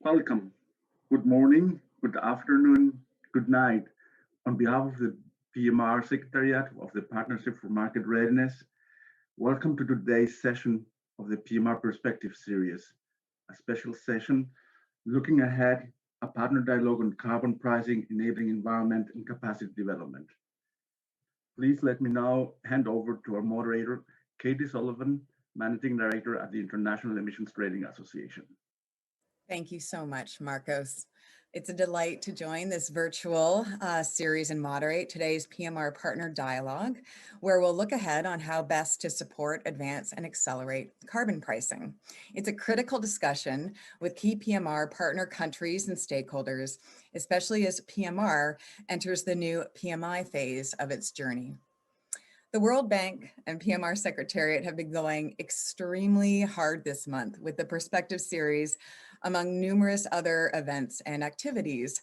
Welcome. Good morning, good afternoon, good night. On behalf of the PMR Secretariat of the Partnership for Market Readiness, welcome to today's session of the PMR Perspective Series, a special session looking ahead, a partner dialogue on carbon pricing, enabling environment and capacity development. Please let me now hand over to our moderator, Katie Sullivan, Managing Director at the International Emissions Trading Association. Thank you so much, Marcos. It's a delight to join this virtual series and moderate today's PMR Partner Dialogue, where we'll look ahead on how best to support, advance, and accelerate carbon pricing. It's a critical discussion with key PMR partner countries and stakeholders, especially as PMR enters the new PMI phase of its journey. The World Bank and PMR Secretariat have been going extremely hard this month with the Perspective Series among numerous other events and activities.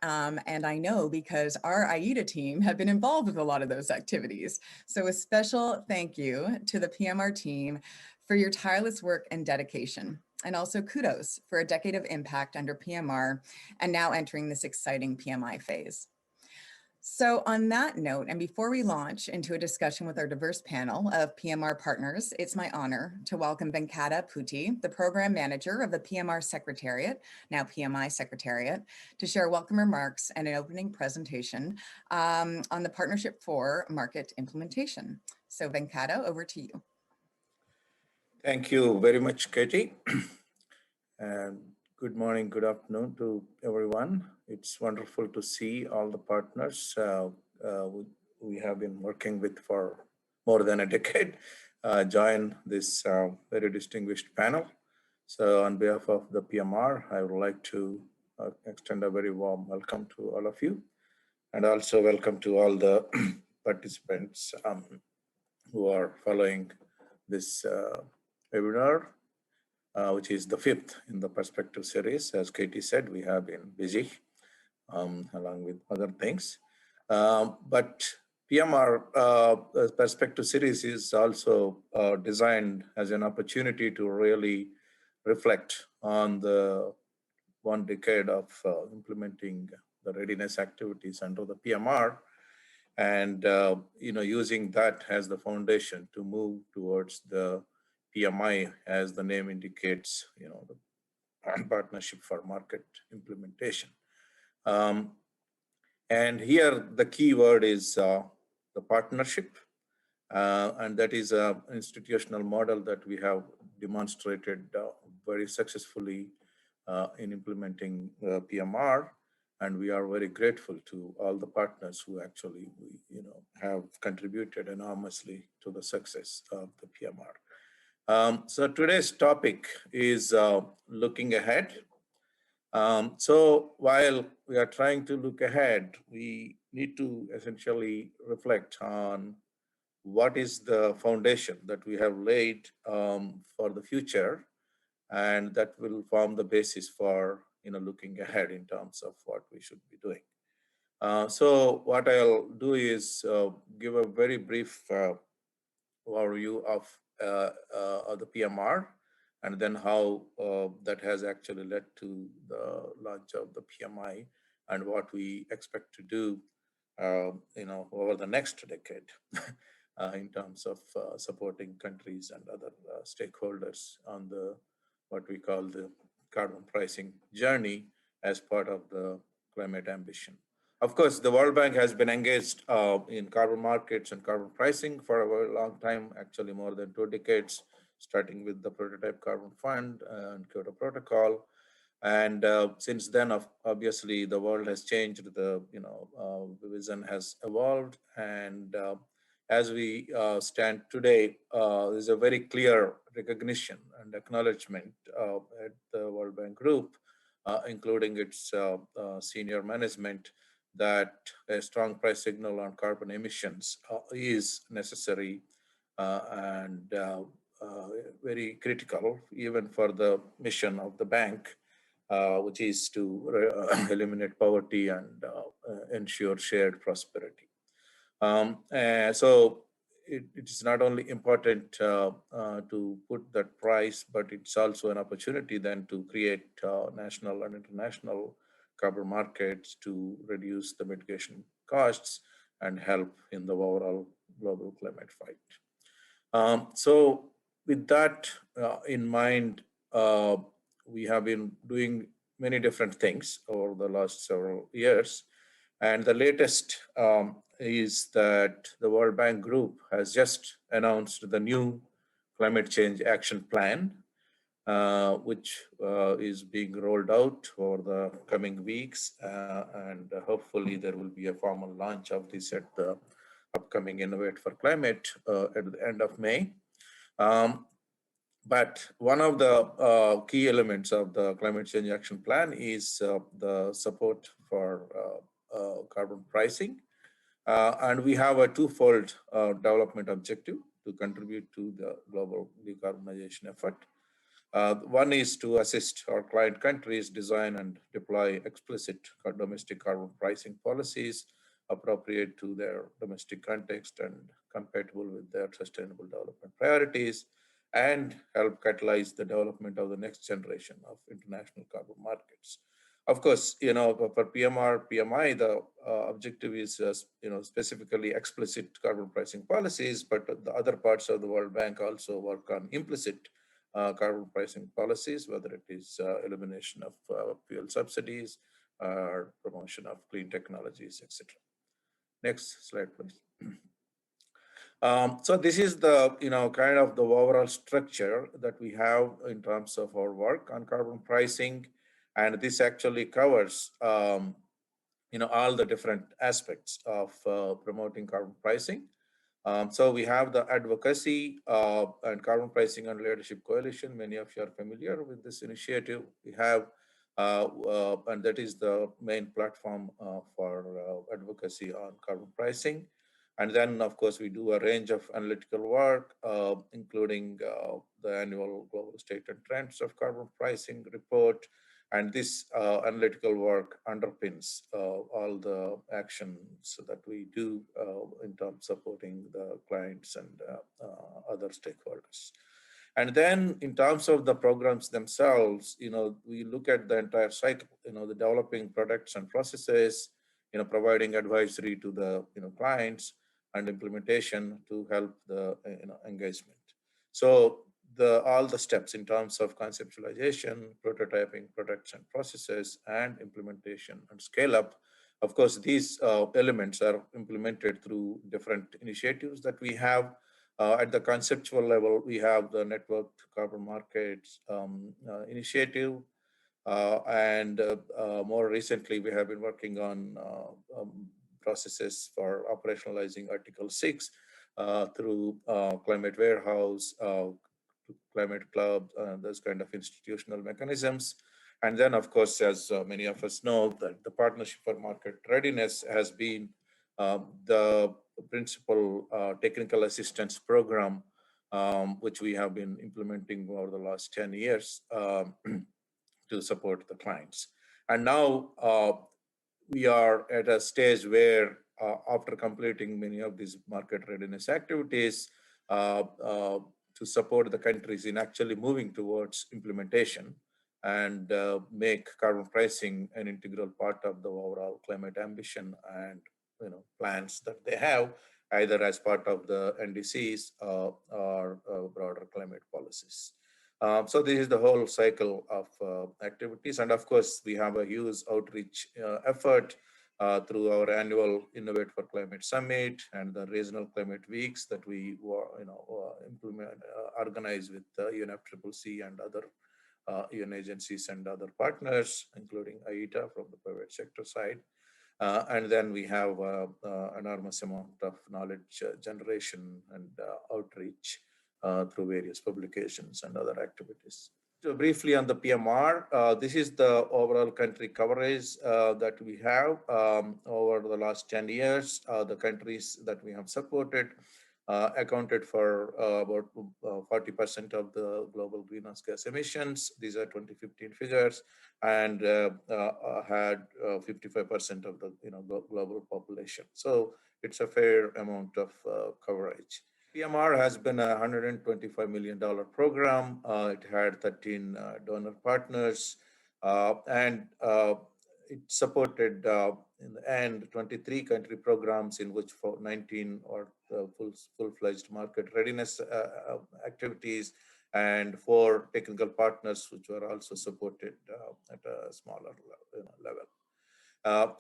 And I know because our AIDA team have been involved with a lot of those activities. So a special thank you to the PMR team for your tireless work and dedication. And also kudos for a decade of impact under PMR and now entering this exciting PMI phase. So on that note, and before we launch into a discussion with our diverse panel of PMR partners, it's my honor to welcome Venkata Putti, the Program Manager of the PMR Secretariat, now PMI Secretariat, to share welcome remarks and an opening presentation on the Partnership for Market Implementation. So Venkata, over to you. Thank you very much, Katie. And good morning, good afternoon to everyone. It's wonderful to see all the partners we have been working with for more than a decade join this very distinguished panel. So on behalf of the PMR, I would like to extend a very warm welcome to all of you, and also welcome to all the participants who are following this webinar, which is the fifth in the Perspective series. As Katie said, we have been busy along with other things. But PMR Perspective series is also designed as an opportunity to really reflect on the 1 decade of implementing the readiness activities under the PMR, and using that as the foundation to move towards the PMI, as the name indicates, the Partnership for Market Implementation. And here the key word is the partnership, and that is an institutional model that we have demonstrated very successfully in implementing PMR, and we are very grateful to all the partners who actually have contributed enormously to the success of the PMR. So today's topic is looking ahead. So while we are trying to look ahead, we need to essentially reflect on what is the foundation that we have laid for the future, and that will form the basis for looking ahead in terms of what we should be doing. So what I'll do is give a very brief overview of the PMR, and then how that has actually led to the launch of the PMI and what we expect to do, over the next decade in terms of supporting countries and other stakeholders on the what we call the carbon pricing journey as part of the climate ambition. Of course, the World Bank has been engaged in carbon markets and carbon pricing for a very long time, actually more than 2 decades, starting with the Prototype Carbon Fund and Kyoto Protocol. And since then, obviously, the world has changed, the vision has evolved, and as we stand today, there's a very clear recognition and acknowledgement at the World Bank Group, including its senior management, that a strong price signal on carbon emissions is necessary and very critical, even for the mission of the bank, which is to eliminate poverty and ensure shared prosperity. So it is not only important to put that price, but it's also an opportunity then to create national and international carbon markets to reduce the mitigation costs and help in the overall global climate fight. So with that in mind, we have been doing many different things over the last several years. And the latest is that the World Bank Group has just announced the new climate change action plan, which is being rolled out over the coming weeks. And hopefully there will be a formal launch of this at the upcoming Innovate for Climate at the end of May. But one of the key elements of the climate change action plan is the support for carbon pricing. And we have a twofold development objective to contribute to the global decarbonization effort. One is to assist our client countries design and deploy explicit domestic carbon pricing policies appropriate to their domestic context and compatible with their sustainable development priorities, and help catalyze the development of the next generation of international carbon markets. Of course, for PMR, PMI, the objective is, specifically explicit carbon pricing policies, but the other parts of the World Bank also work on implicit carbon pricing policies, whether it is elimination of fuel subsidies or promotion of clean technologies, etc. Next slide, please. So this is the, kind of the overall structure that we have in terms of our work on carbon pricing. And this actually covers, all the different aspects of promoting carbon pricing. So we have the advocacy and carbon pricing and leadership coalition. Many of you are familiar with this initiative. We have, and that is the main platform for advocacy on carbon pricing. And then, of course, we do a range of analytical work, including the annual Global State and Trends of Carbon Pricing report. And this analytical work underpins all the actions that we do in terms of supporting the clients and other stakeholders. And then in terms of the programs themselves, we look at the entire cycle, the developing products and processes, providing advisory to the clients, and implementation to help the engagement. So all the steps in terms of conceptualization, prototyping products and processes, and implementation and scale up. Of course, these elements are implemented through different initiatives that we have. At the conceptual level, we have the networked carbon markets initiative. And more recently, we have been working on processes for operationalizing Article 6 through Climate Warehouse, Climate Club, those kind of institutional mechanisms. And then, of course, as many of us know, that the Partnership for Market Readiness has been the principal technical assistance program, which we have been implementing over the last 10 years to support the clients. And now we are at a stage where after completing many of these market readiness activities to support the countries in actually moving towards implementation and make carbon pricing an integral part of the overall climate ambition and plans that they have, either as part of the NDCs or broader climate policies. So this is the whole cycle of activities. And of course, we have a huge outreach effort through our annual Innovate for Climate Summit and the regional climate weeks that we organize with UNFCCC and other UN agencies and other partners, including AITA from the private sector side. And then we have enormous amount of knowledge generation and outreach through various publications and other activities. So briefly on the PMR, this is the overall country coverage that we have over the last 10 years. The countries that we have supported accounted for about 40% of the global greenhouse gas emissions. These are 2015 figures, and had 55% of the global population. So it's a fair amount of coverage. PMR has been a $125 million program. It had 13 donor partners, and it supported, in the end, 23 country programs in which 19 are full-fledged market readiness activities, and 4 technical partners which were also supported at a smaller level.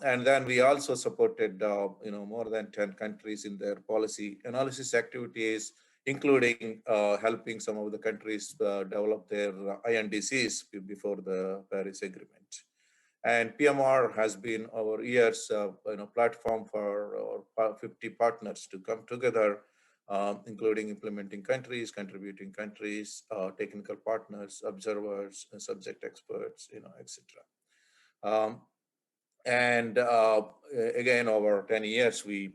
And then we also supported, more than 10 countries in their policy analysis activities, including helping some of the countries develop their NDCs before the Paris Agreement. And PMR has been over years, platform for 50 partners to come together, including implementing countries, contributing countries, technical partners, observers, subject experts, etc. And again, over 10 years, we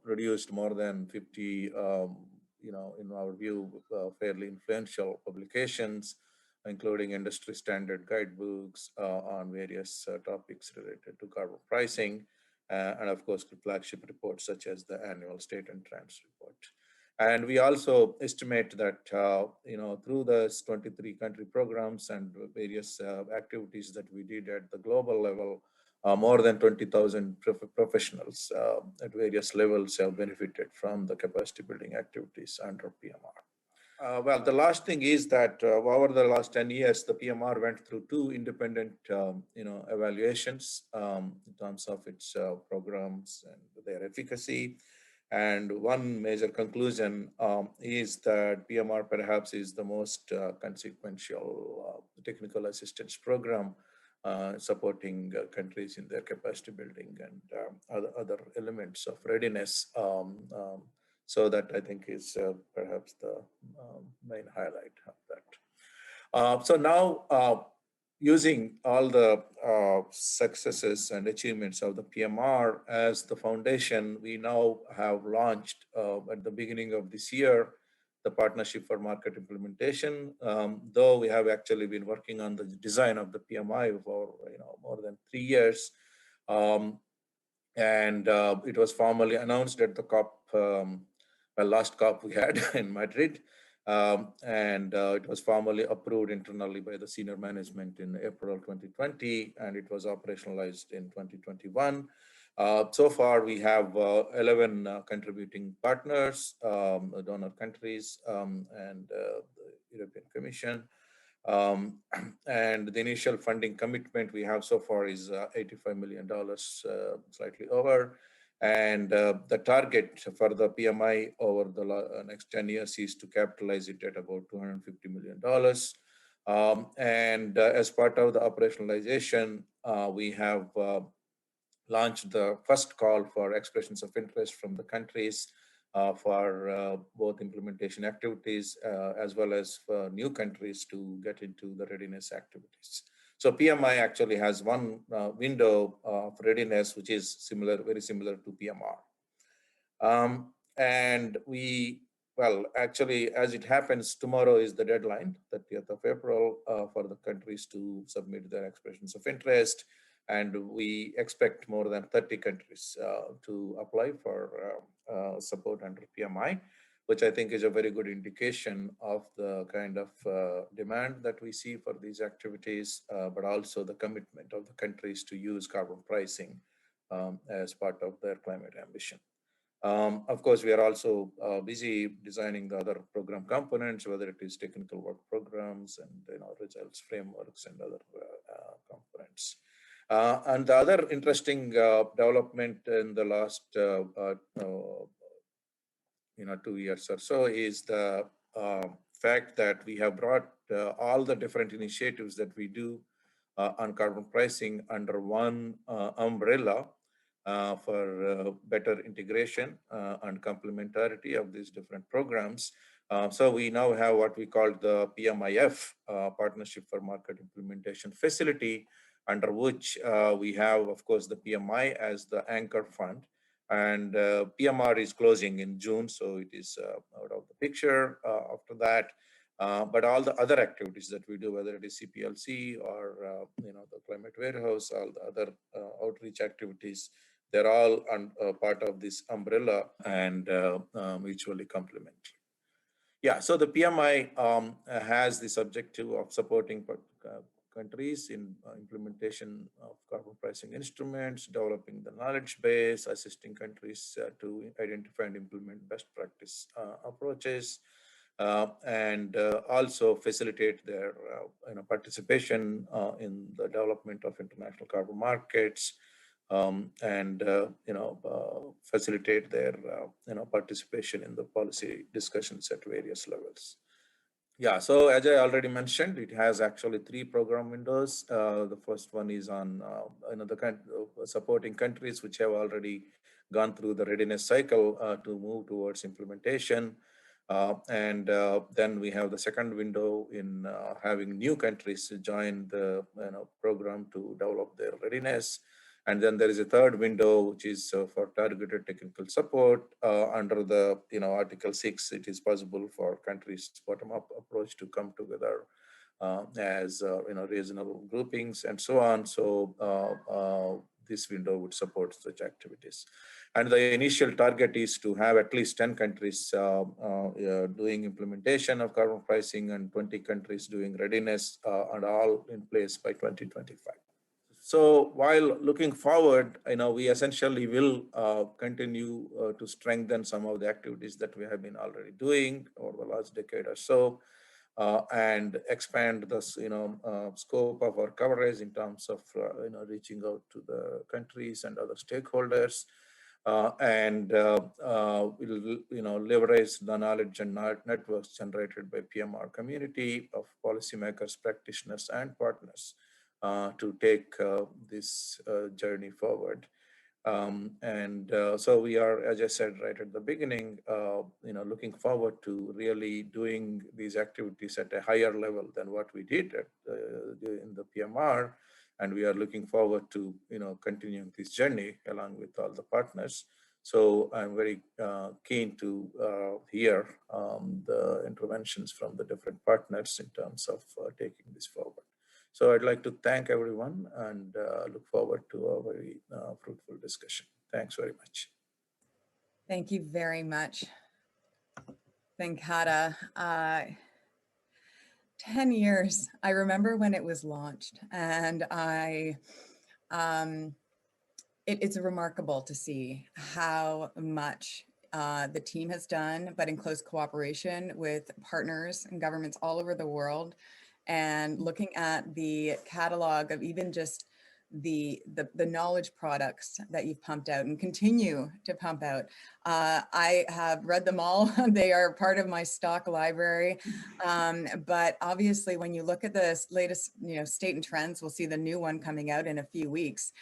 produced more than 50, in our view, fairly influential publications, including industry standard guidebooks on various topics related to carbon pricing, and of course, the flagship reports such as the annual state and trends report. And we also estimate that, through the 23 country programs and various activities that we did at the global level, more than 20,000 professionals at various levels have benefited from the capacity building activities under PMR. Well, the last thing is that over the last 10 years, the PMR went through 2 independent, evaluations in terms of its programs and their efficacy. And one major conclusion is that PMR perhaps is the most consequential technical assistance program supporting countries in their capacity building and other elements of readiness. So that I think is perhaps the main highlight of that. So now, using all the successes and achievements of the PMR as the foundation, we now have launched at the beginning of this year the Partnership for Market Implementation, though we have actually been working on the design of the PMI for more than 3 years. And it was formally announced at the COP, last COP we had in Madrid. And it was formally approved internally by the senior management in April 2020, and it was operationalized in 2021. So far, we have 11 contributing partners, donor countries, and the European Commission. And the initial funding commitment we have so far is $85 million, slightly over. And the target for the PMI over the next 10 years is to capitalize it at about $250 million. And as part of the operationalization, we have launched the first call for expressions of interest from the countries for both implementation activities as well as for new countries to get into the readiness activities. So PMI actually has one window of readiness, which is very similar to PMR. And actually, as it happens, tomorrow is the deadline, 30th of April, for the countries to submit their expressions of interest. And we expect more than 30 countries to apply for support under PMI, which I think is a very good indication of the kind of demand that we see for these activities, but also the commitment of the countries to use carbon pricing as part of their climate ambition. Of course, we are also busy designing the other program components, whether it is technical work programs and results frameworks and other components. And the other interesting development in the last 2 years or so is the fact that we have brought all the different initiatives that we do on carbon pricing under one umbrella for better integration and complementarity of these different programs. So we now have what we call the PMIF, Partnership for Market Implementation Facility, under which we have, of course, the PMI as the anchor fund. And PMR is closing in June, so it is out of the picture after that. But all the other activities that we do, whether it is CPLC or the climate warehouse, all the other outreach activities, they're all part of this umbrella and mutually complementary. Yeah, so the PMI has this objective of supporting countries in implementation of carbon pricing instruments, developing the knowledge base, assisting countries to identify and implement best practice approaches, and also facilitate their participation in the development of international carbon markets, and facilitate their participation in the policy discussions at various levels. Yeah, so as I already mentioned, it has actually 3 program windows. The first one is on supporting countries which have already gone through the readiness cycle to move towards implementation. And then we have the second window in having new countries join the program to develop their readiness. And then there is a third window, which is for targeted technical support. Under the Article 6, it is possible for countries' bottom-up approach to come together as regional groupings and so on. So this window would support such activities. And the initial target is to have at least 10 countries doing implementation of carbon pricing and 20 countries doing readiness, and all in place by 2025. So while looking forward, we essentially will continue to strengthen some of the activities that we have been already doing over the last decade or so, and expand the scope of our coverage in terms of reaching out to the countries and other stakeholders, and we'll leverage the knowledge and networks generated by PMR community of policymakers, practitioners, and partners to take this journey forward. So we are, as I said right at the beginning, looking forward to really doing these activities at a higher level than what we did in the PMR, and we are looking forward to continuing this journey along with all the partners. So I'm very keen to hear the interventions from the different partners in terms of taking this forward. So I'd like to thank everyone and look forward to a very fruitful discussion. Thanks very much. Thank you very much, Venkata. 10 years, I remember when it was launched, and it's remarkable to see how much the team has done, but in close cooperation with partners and governments all over the world. And looking at the catalog of even just the knowledge products that you've pumped out and continue to pump out. I have read them all. They are part of my stock library. But obviously, when you look at the latest state and trends, we'll see the new one coming out in a few weeks,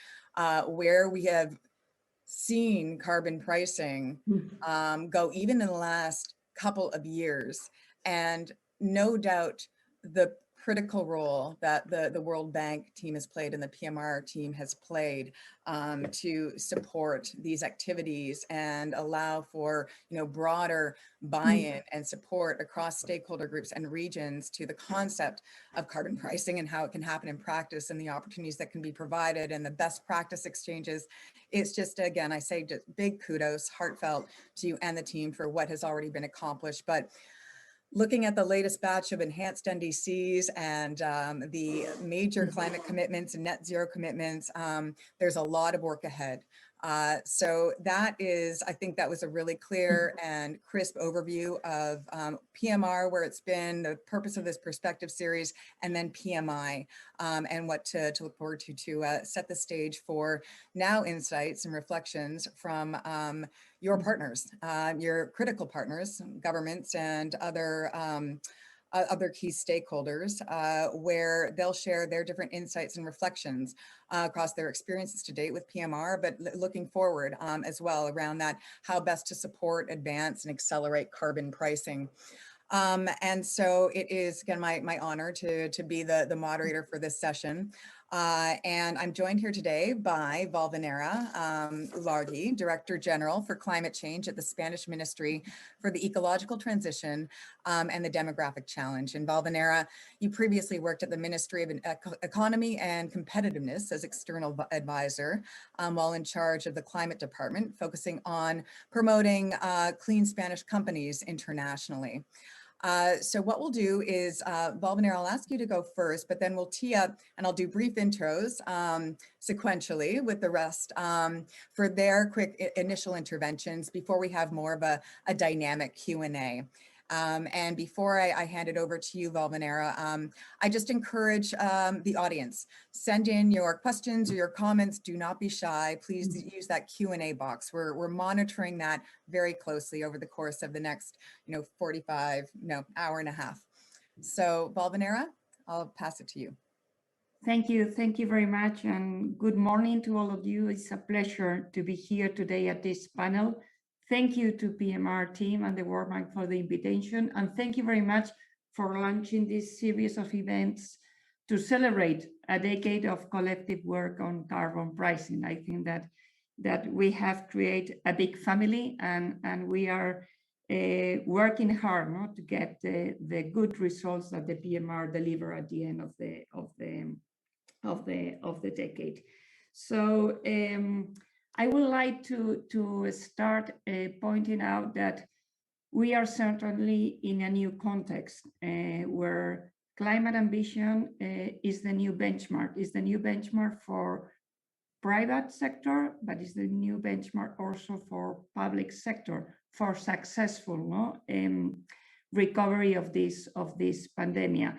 where we have seen carbon pricing go even in the last couple of years. And no doubt the critical role that the World Bank team has played and the PMR team has played to support these activities and allow for broader buy-in and support across stakeholder groups and regions to the concept of carbon pricing and how it can happen in practice and the opportunities that can be provided and the best practice exchanges. It's just, again, I say just big kudos, heartfelt to you and the team for what has already been accomplished. But looking at the latest batch of enhanced NDCs and the major climate commitments and net zero commitments, there's a lot of work ahead. So that is, I think that was a really clear and crisp overview of PMR, where it's been, the purpose of this perspective series, and then PMI, and what to look forward to set the stage for now insights and reflections from your partners, your critical partners, governments, and other key stakeholders, where they'll share their different insights and reflections across their experiences to date with PMR, but looking forward as well around that, how best to support, advance, and accelerate carbon pricing. And so it is, again, my honor to be the moderator for this session. And I'm joined here today by Valvanera Largi, Director General for Climate Change at the Spanish Ministry for the Ecological Transition and the Demographic Challenge. And Valvanera, you previously worked at the Ministry of Economy and Competitiveness as external advisor while in charge of the Climate Department, focusing on promoting clean Spanish companies internationally. So what we'll do is, Valvanera, I'll ask you to go first, but then we'll tee up and I'll do brief intros sequentially with the rest for their quick initial interventions before we have more of a dynamic Q&A. And before I hand it over to you, Valvanera, I just encourage the audience, send in your questions or your comments. Do not be shy. Please use that Q&A box. We're monitoring that very closely over the course of the next, hour and a half. So Valvanera, I'll pass it to you. Thank you. Thank you very much. And good morning to all of you. It's a pleasure to be here today at this panel. Thank you to PMR team and the World Bank for the invitation. And thank you very much for launching this series of events to celebrate a decade of collective work on carbon pricing. I think that we have created a big family and we are working hard to get the good results that the PMR deliver at the end of the decade. So I would like to start pointing out that we are certainly in a new context where climate ambition is the new benchmark, for private sector, but is the new benchmark also for public sector for successful recovery of this pandemic.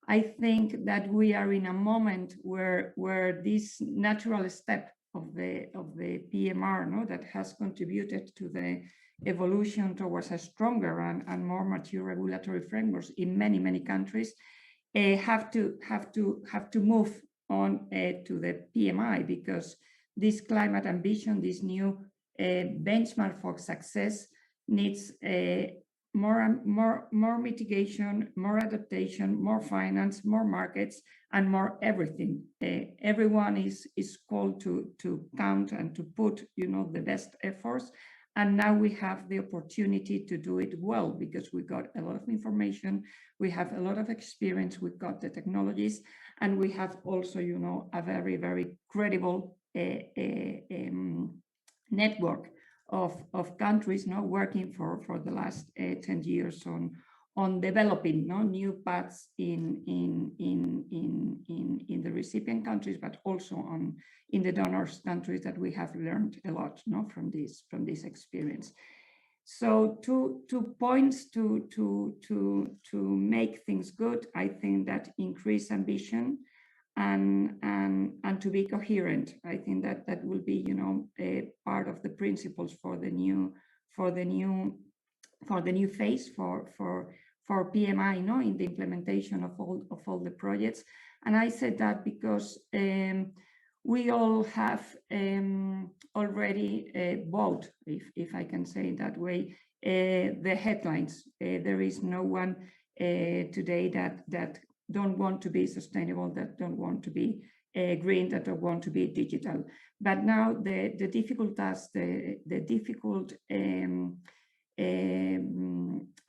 I think that we are in a moment where this natural step of the PMR that has contributed to the evolution towards a stronger and more mature regulatory frameworks in many countries have to move on to the PMI, because this climate ambition, this new benchmark for success, needs more mitigation, more adaptation, more finance, more markets, and more everything. Everyone is called to count and to put, the best efforts. And now we have the opportunity to do it well, because we got a lot of information, we have a lot of experience, we've got the technologies, and we have also, a very credible network of countries working for the last 10 years on developing new paths in the recipient countries, but also in the donors countries, that we have learned a lot from this experience. So two points to make things good. I think that increased ambition and to be coherent. I think that will be a part of the principles for the new phase for PMI in the implementation of all the projects. And I said that because we all have already bought, if I can say it that way, the headlines. There is no one today that don't want to be sustainable, that don't want to be green, that don't want to be digital. But now the difficult task, the difficult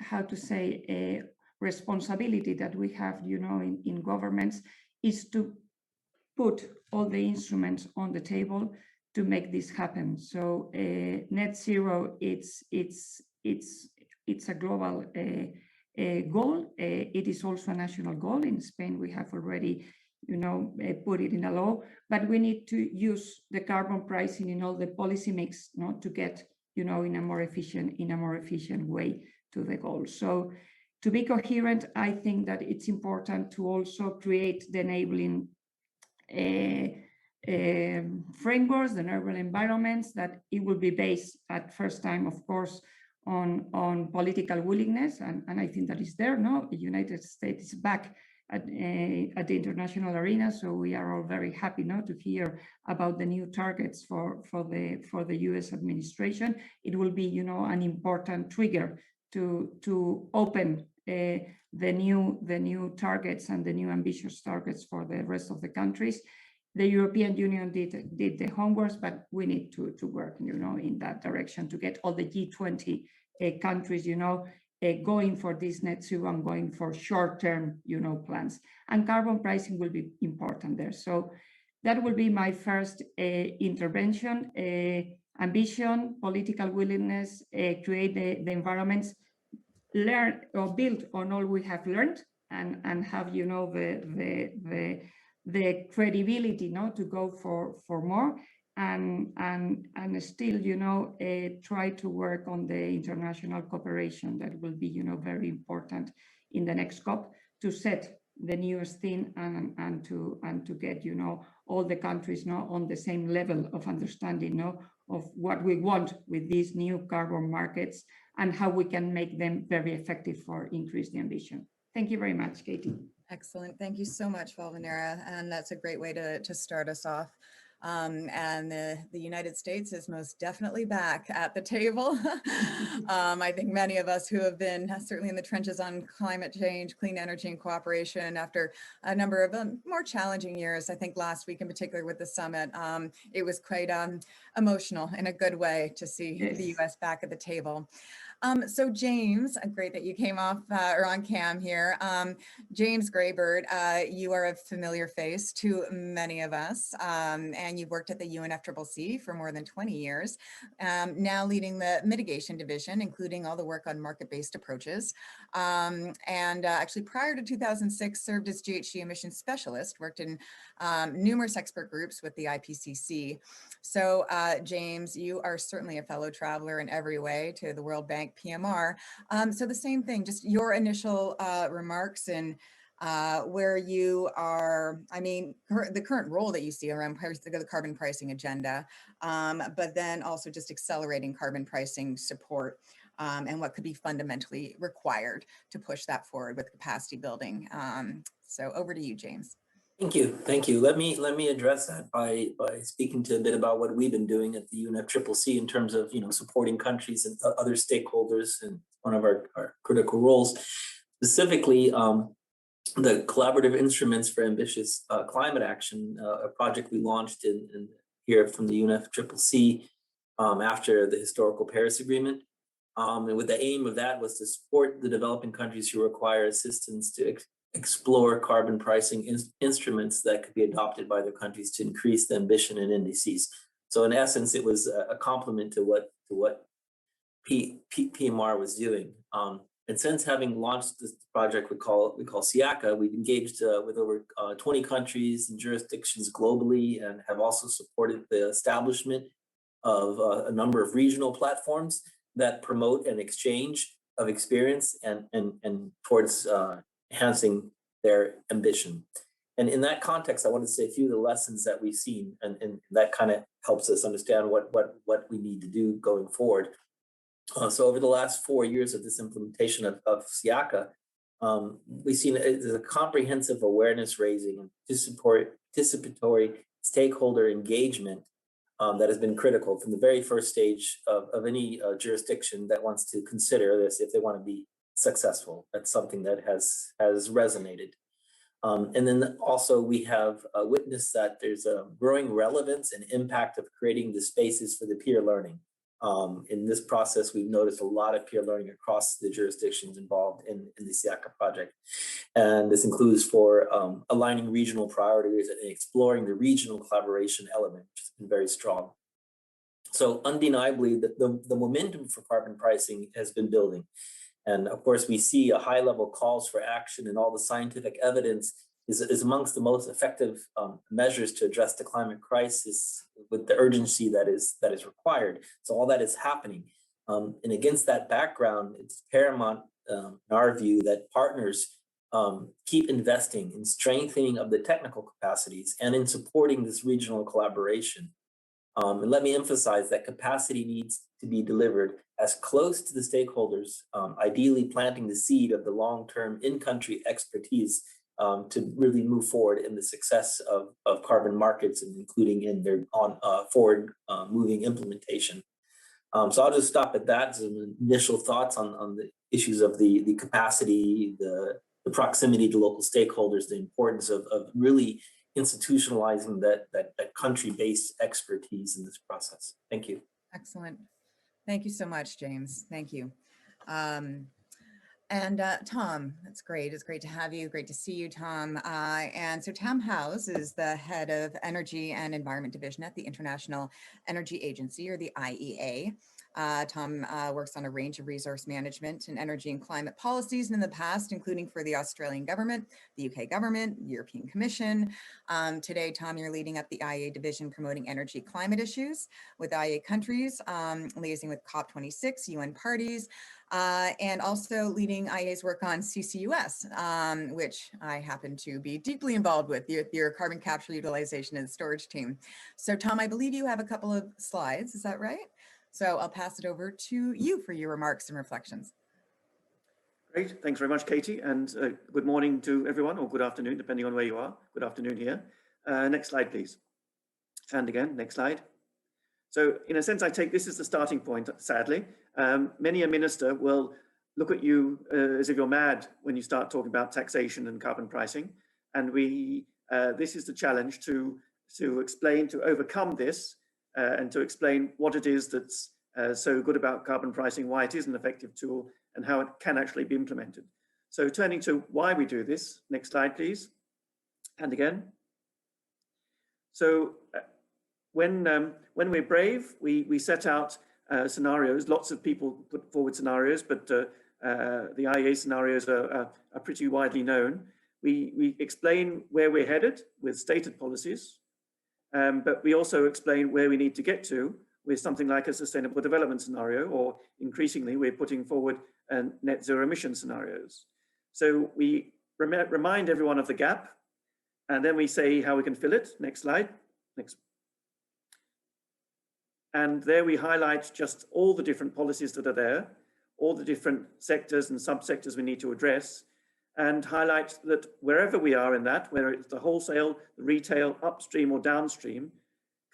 how to say responsibility that we have in governments is to put all the instruments on the table to make this happen. So net zero, it's a global goal. It is also a national goal. In Spain, we have already put it in a law, but we need to use the carbon pricing in all the policy mix to get in a more efficient way to the goal. So to be coherent, I think that it's important to also create the enabling frameworks, the enabling environments, that it will be based at first time, of course, on political willingness, and I think that is there. The United States is back at the international arena, so we are all very happy to hear about the new targets for the US administration. It will be an important trigger to open the new targets and the new ambitious targets for the rest of the countries. the European Union did the homework, but we need to work, in that direction to get all the G20 countries, going for this net zero and going for short-term, plans. And carbon pricing will be important there. So that will be my first intervention. Ambition, political willingness, create the environments, learn or build on all we have learned, and have the credibility to go for more, and still try to work on the international cooperation that will be very important in the next COP to set the newest thing, and to get all the countries on the same level of understanding of what we want with these new carbon markets and how we can make them very effective for increase the ambition. Thank you very much, Katie. Excellent. Thank you so much, Valvanera. And that's a great way to start us off. And the United States is most definitely back at the table. I think many of us who have been certainly in the trenches on climate change, clean energy, and cooperation after a number of more challenging years. I think last week in particular with the summit, it was quite emotional in a good way to see the US back at the table. So James, great that you came off or on cam here. James Graybird, you are a familiar face to many of us, and you've worked at the UNFCCC for more than 20 years, now leading the mitigation division, including all the work on market-based approaches. And actually prior to 2006, served as GHG emissions specialist, worked in numerous expert groups with the IPCC. So James, you are certainly a fellow traveler in every way to the World Bank PMR. So the same thing, just your initial remarks and where you are, I mean, the current role that you see around the carbon pricing agenda, but then also just accelerating carbon pricing support and what could be fundamentally required to push that forward with capacity building. So over to you, James. Thank you. Thank you. Let me address that by speaking to a bit about what we've been doing at the UNFCCC in terms of supporting countries and other stakeholders, and one of our critical roles, specifically the collaborative instruments for ambitious climate action, a project we launched in here from the UNFCCC after the historical Paris Agreement, and with the aim of that was to support the developing countries who require assistance to explore carbon pricing instruments that could be adopted by their countries to increase the ambition in NDCs. So in essence, it was a complement to what PMR was doing. And since having launched this project we call SIACA, we've engaged with over 20 countries and jurisdictions globally, and have also supported the establishment of a number of regional platforms that promote an exchange of experience and towards enhancing their ambition. And in that context, I want to say a few of the lessons that we've seen, and that kind of helps us understand what we need to do going forward. So over the last 4 years of this implementation of SIACA, we've seen a comprehensive awareness raising and participatory stakeholder engagement that has been critical from the very first stage of any jurisdiction that wants to consider this if they want to be successful. That's something that has resonated. And then also we have witnessed that there's a growing relevance and impact of creating the spaces for the peer learning. In this process, we've noticed a lot of peer learning across the jurisdictions involved in the SIACA project. And this includes for aligning regional priorities and exploring the regional collaboration element, which has been very strong. So undeniably, the momentum for carbon pricing has been building. And of course, we see a high level calls for action, and all the scientific evidence is amongst the most effective measures to address the climate crisis with the urgency that is required. So all that is happening. And against that background, it's paramount in our view that partners keep investing in strengthening of the technical capacities and in supporting this regional collaboration. And let me emphasize that capacity needs to be delivered as close to the stakeholders, ideally planting the seed of the long-term in-country expertise to really move forward in the success of carbon markets, and including in their forward moving implementation. So I'll just stop at that. Some initial thoughts on the issues of the capacity, the proximity to local stakeholders, the importance of really institutionalizing that country-based expertise in this process. Thank you. Excellent. Thank you so much, James. Thank you. Tom, that's great. It's great to have you. Great to see you, Tom. And so Tom Howes is the head of Energy and Environment Division at the International Energy Agency, or the IEA. Tom works on a range of resource management and energy and climate policies in the past, including for the Australian government, the UK government, the European Commission. Today, Tom, you're leading up the IEA division promoting energy climate issues with IEA countries, liaising with COP26, UN parties, and also leading IEA's work on CCUS, which I happen to be deeply involved with, your carbon capture utilization and storage team. So Tom, I believe you have a couple of slides, is that right? So I'll pass it over to you for your remarks and reflections. Great, thanks very much, Katie, and good morning to everyone, or good afternoon, depending on where you are. Good afternoon here. Next slide, please. And again, next slide. So in a sense, I take this as the starting point, sadly. Many a minister will look at you as if you're mad when you start talking about taxation and carbon pricing. And this is the challenge to explain, to overcome this, and to explain what it is that's so good about carbon pricing, why it is an effective tool, and how it can actually be implemented. So turning to why we do this, next slide, please. And again. So when we're brave, we set out scenarios. Lots of people put forward scenarios, but the IEA scenarios are pretty widely known. We explain where we're headed with stated policies, but we also explain where we need to get to with something like a sustainable development scenario, or increasingly we're putting forward net zero emission scenarios. So we remind everyone of the gap, and then we say how we can fill it. Next slide. Next. And there we highlight just all the different policies that are there, all the different sectors and subsectors we need to address, and highlight that wherever we are in that, whether it's the wholesale, the retail, upstream or downstream,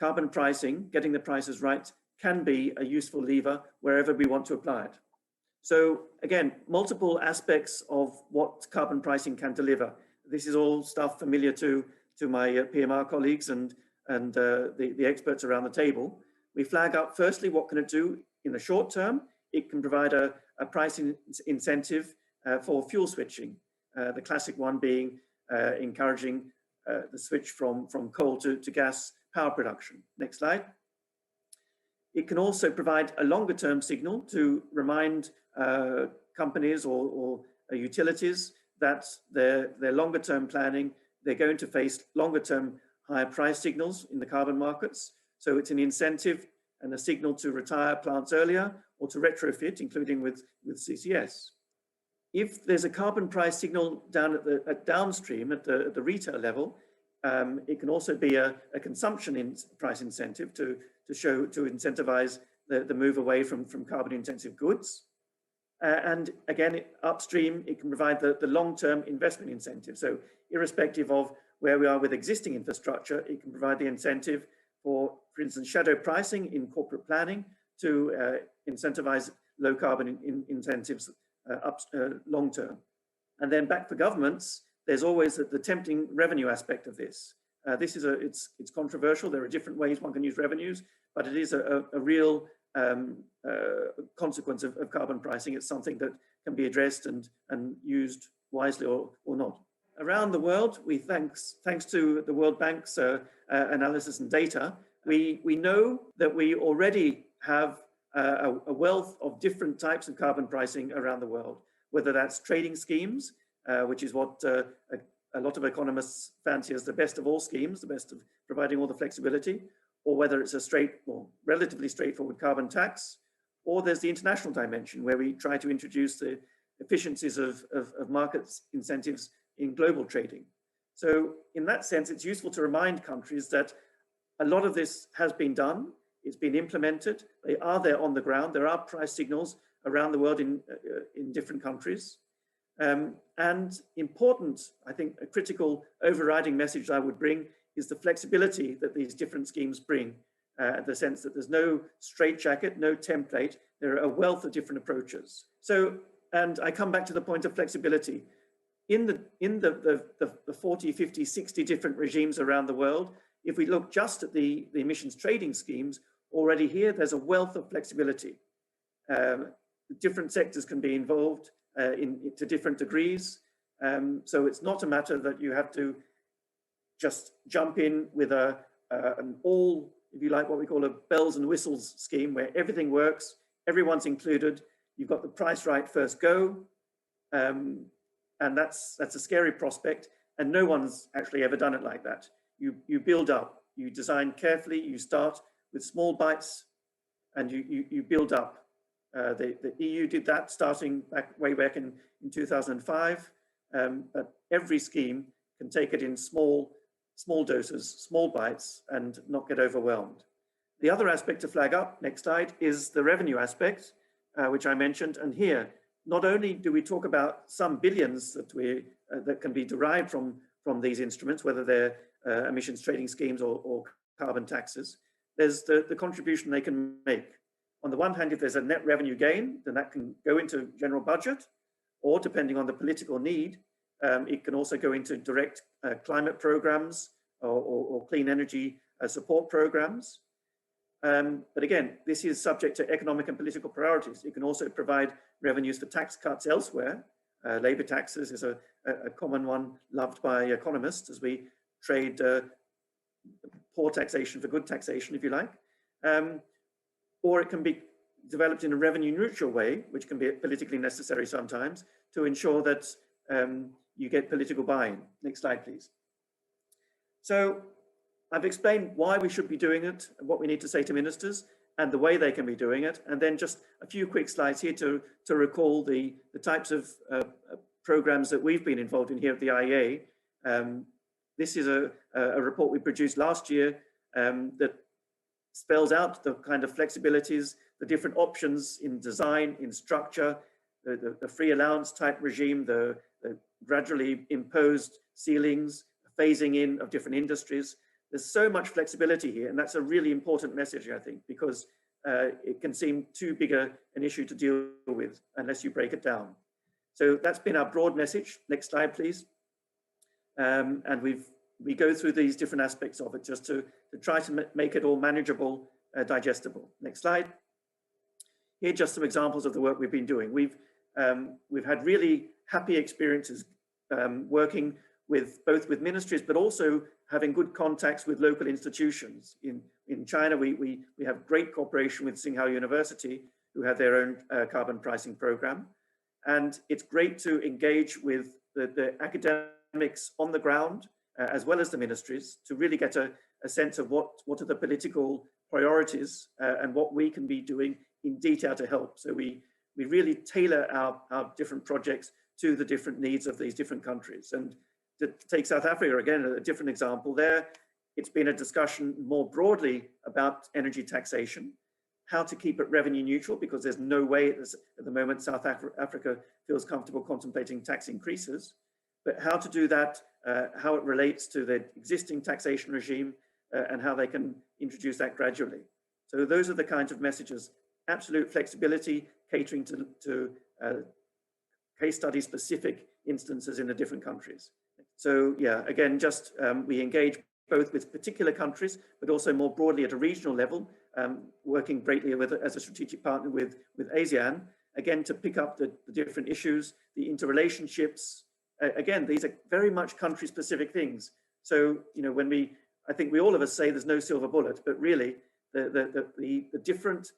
carbon pricing, getting the prices right, can be a useful lever wherever we want to apply it. So again, multiple aspects of what carbon pricing can deliver. This is all stuff familiar to my PMR colleagues and the experts around the table. We flag up firstly, what can it do in the short term? It can provide a pricing incentive for fuel switching. The classic one being encouraging the switch from coal to gas power production. Next slide. It can also provide a longer term signal to remind companies or utilities that their longer term planning, they're going to face longer term higher price signals in the carbon markets. So it's an incentive and a signal to retire plants earlier or to retrofit, including with CCS. If there's a carbon price signal down at downstream at the retail level, it can also be a consumption price incentive to incentivize the move away from carbon intensive goods. And again, upstream, it can provide the long-term investment incentive. So irrespective of where we are with existing infrastructure, it can provide the incentive for instance, shadow pricing in corporate planning to incentivize low carbon incentives long term. And then back for governments, there's always the tempting revenue aspect of this. This is it's controversial. There are different ways one can use revenues, but it is a real consequence of carbon pricing. It's something that can be addressed and used wisely or not. Around the world, thanks to the World Bank's analysis and data, we know that we already have a wealth of different types of carbon pricing around the world, whether that's trading schemes, which is what a lot of economists fancy as the best of all schemes, the best of providing all the flexibility, or whether it's a relatively straightforward carbon tax, or there's the international dimension where we try to introduce the efficiencies of markets incentives in global trading. So in that sense, it's useful to remind countries that a lot of this has been done, it's been implemented, they are there on the ground, there are price signals around the world in different countries. And important, I think a critical overriding message I would bring is the flexibility that these different schemes bring, the sense that there's no straitjacket, no template, there are a wealth of different approaches. So, and I come back to the point of flexibility. in the 40, 50, 60 different regimes around the world, if we look just at the emissions trading schemes, already here, there's a wealth of flexibility. Different sectors can be involved to different degrees. So it's not a matter that you have to just jump in with an all, if you like, what we call a bells and whistles scheme where everything works, everyone's included, you've got the price right first go, and that's a scary prospect, and no one's actually ever done it like that. You build up, you design carefully, you start with small bites, and you build up. The EU did that starting way back in 2005, but every scheme can take it in small doses, small bites, and not get overwhelmed. The other aspect to flag up, next slide, is the revenue aspect, which I mentioned. And here, not only do we talk about some billions that can be derived from these instruments, whether they're emissions trading schemes or carbon taxes, there's the contribution they can make. On the one hand, if there's a net revenue gain, then that can go into general budget, or depending on the political need, it can also go into direct climate programs or clean energy support programs. But again, this is subject to economic and political priorities. It can also provide revenues for tax cuts elsewhere. Labor taxes is a common one loved by economists as we trade poor taxation for good taxation, if you like. Or it can be developed in a revenue neutral way, which can be politically necessary sometimes, to ensure that you get political buy-in. Next slide, please. So I've explained why we should be doing it, and what we need to say to ministers, and the way they can be doing it. And then just a few quick slides here to recall the types of programs that we've been involved in here at the IEA. This is a report we produced last year that spells out the kind of flexibilities, the different options in design, in structure, the free allowance type regime, the gradually imposed ceilings, phasing in of different industries. There's so much flexibility here, and that's a really important message, I think, because it can seem too big an issue to deal with unless you break it down. So that's been our broad message. Next slide, please. And we go through these different aspects of it just to try to make it all manageable, digestible. Next slide. Here are just some examples of the work we've been doing. We've had really happy experiences working both with ministries, but also having good contacts with local institutions. In China, we have great cooperation with Tsinghua University, who have their own carbon pricing program. And it's great to engage with the academics on the ground, as well as the ministries, to really get a sense of what are the political priorities and what we can be doing in detail to help. So we really tailor our different projects to the different needs of these different countries. And to take South Africa, again, a different example there, it's been a discussion more broadly about energy taxation, how to keep it revenue neutral, because there's no way at the moment South Africa feels comfortable contemplating tax increases, but how to do that, how it relates to the existing taxation regime, and how they can introduce that gradually. So those are the kinds of messages: absolute flexibility, catering to case study specific instances in the different countries. So yeah, again, just we engage both with particular countries, but also more broadly at a regional level, working greatly as a strategic partner with ASEAN, again, to pick up the different issues, the interrelationships. Again, these are very much country specific things. So, you know, I think we all of us say there's no silver bullet, but really the different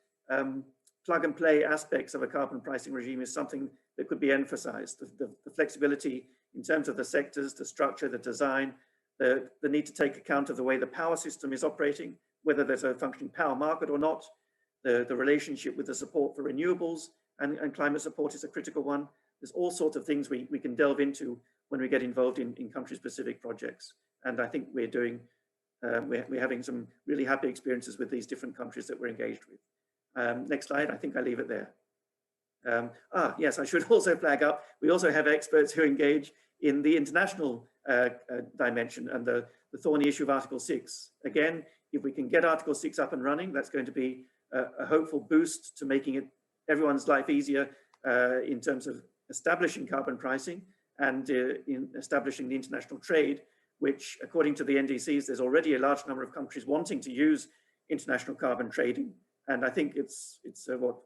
plug and play aspects of a carbon pricing regime is something that could be emphasized. The flexibility in terms of the sectors, the structure, the design, the need to take account of the way the power system is operating, whether there's a functioning power market or not, the relationship with the support for renewables and climate support is a critical one. There's all sorts of things we can delve into when we get involved in country-specific projects. And I think we're having some really happy experiences with these different countries that we're engaged with. Next slide, I think I leave it there. Yes, I should also flag up, we also have experts who engage in the international dimension and the thorny issue of Article 6. Again, if we can get Article 6 up and running, that's going to be a hopeful boost to making everyone's life easier in terms of establishing carbon pricing. and in establishing the international trade, which according to the NDCs, there's already a large number of countries wanting to use international carbon trading. And I think it's what,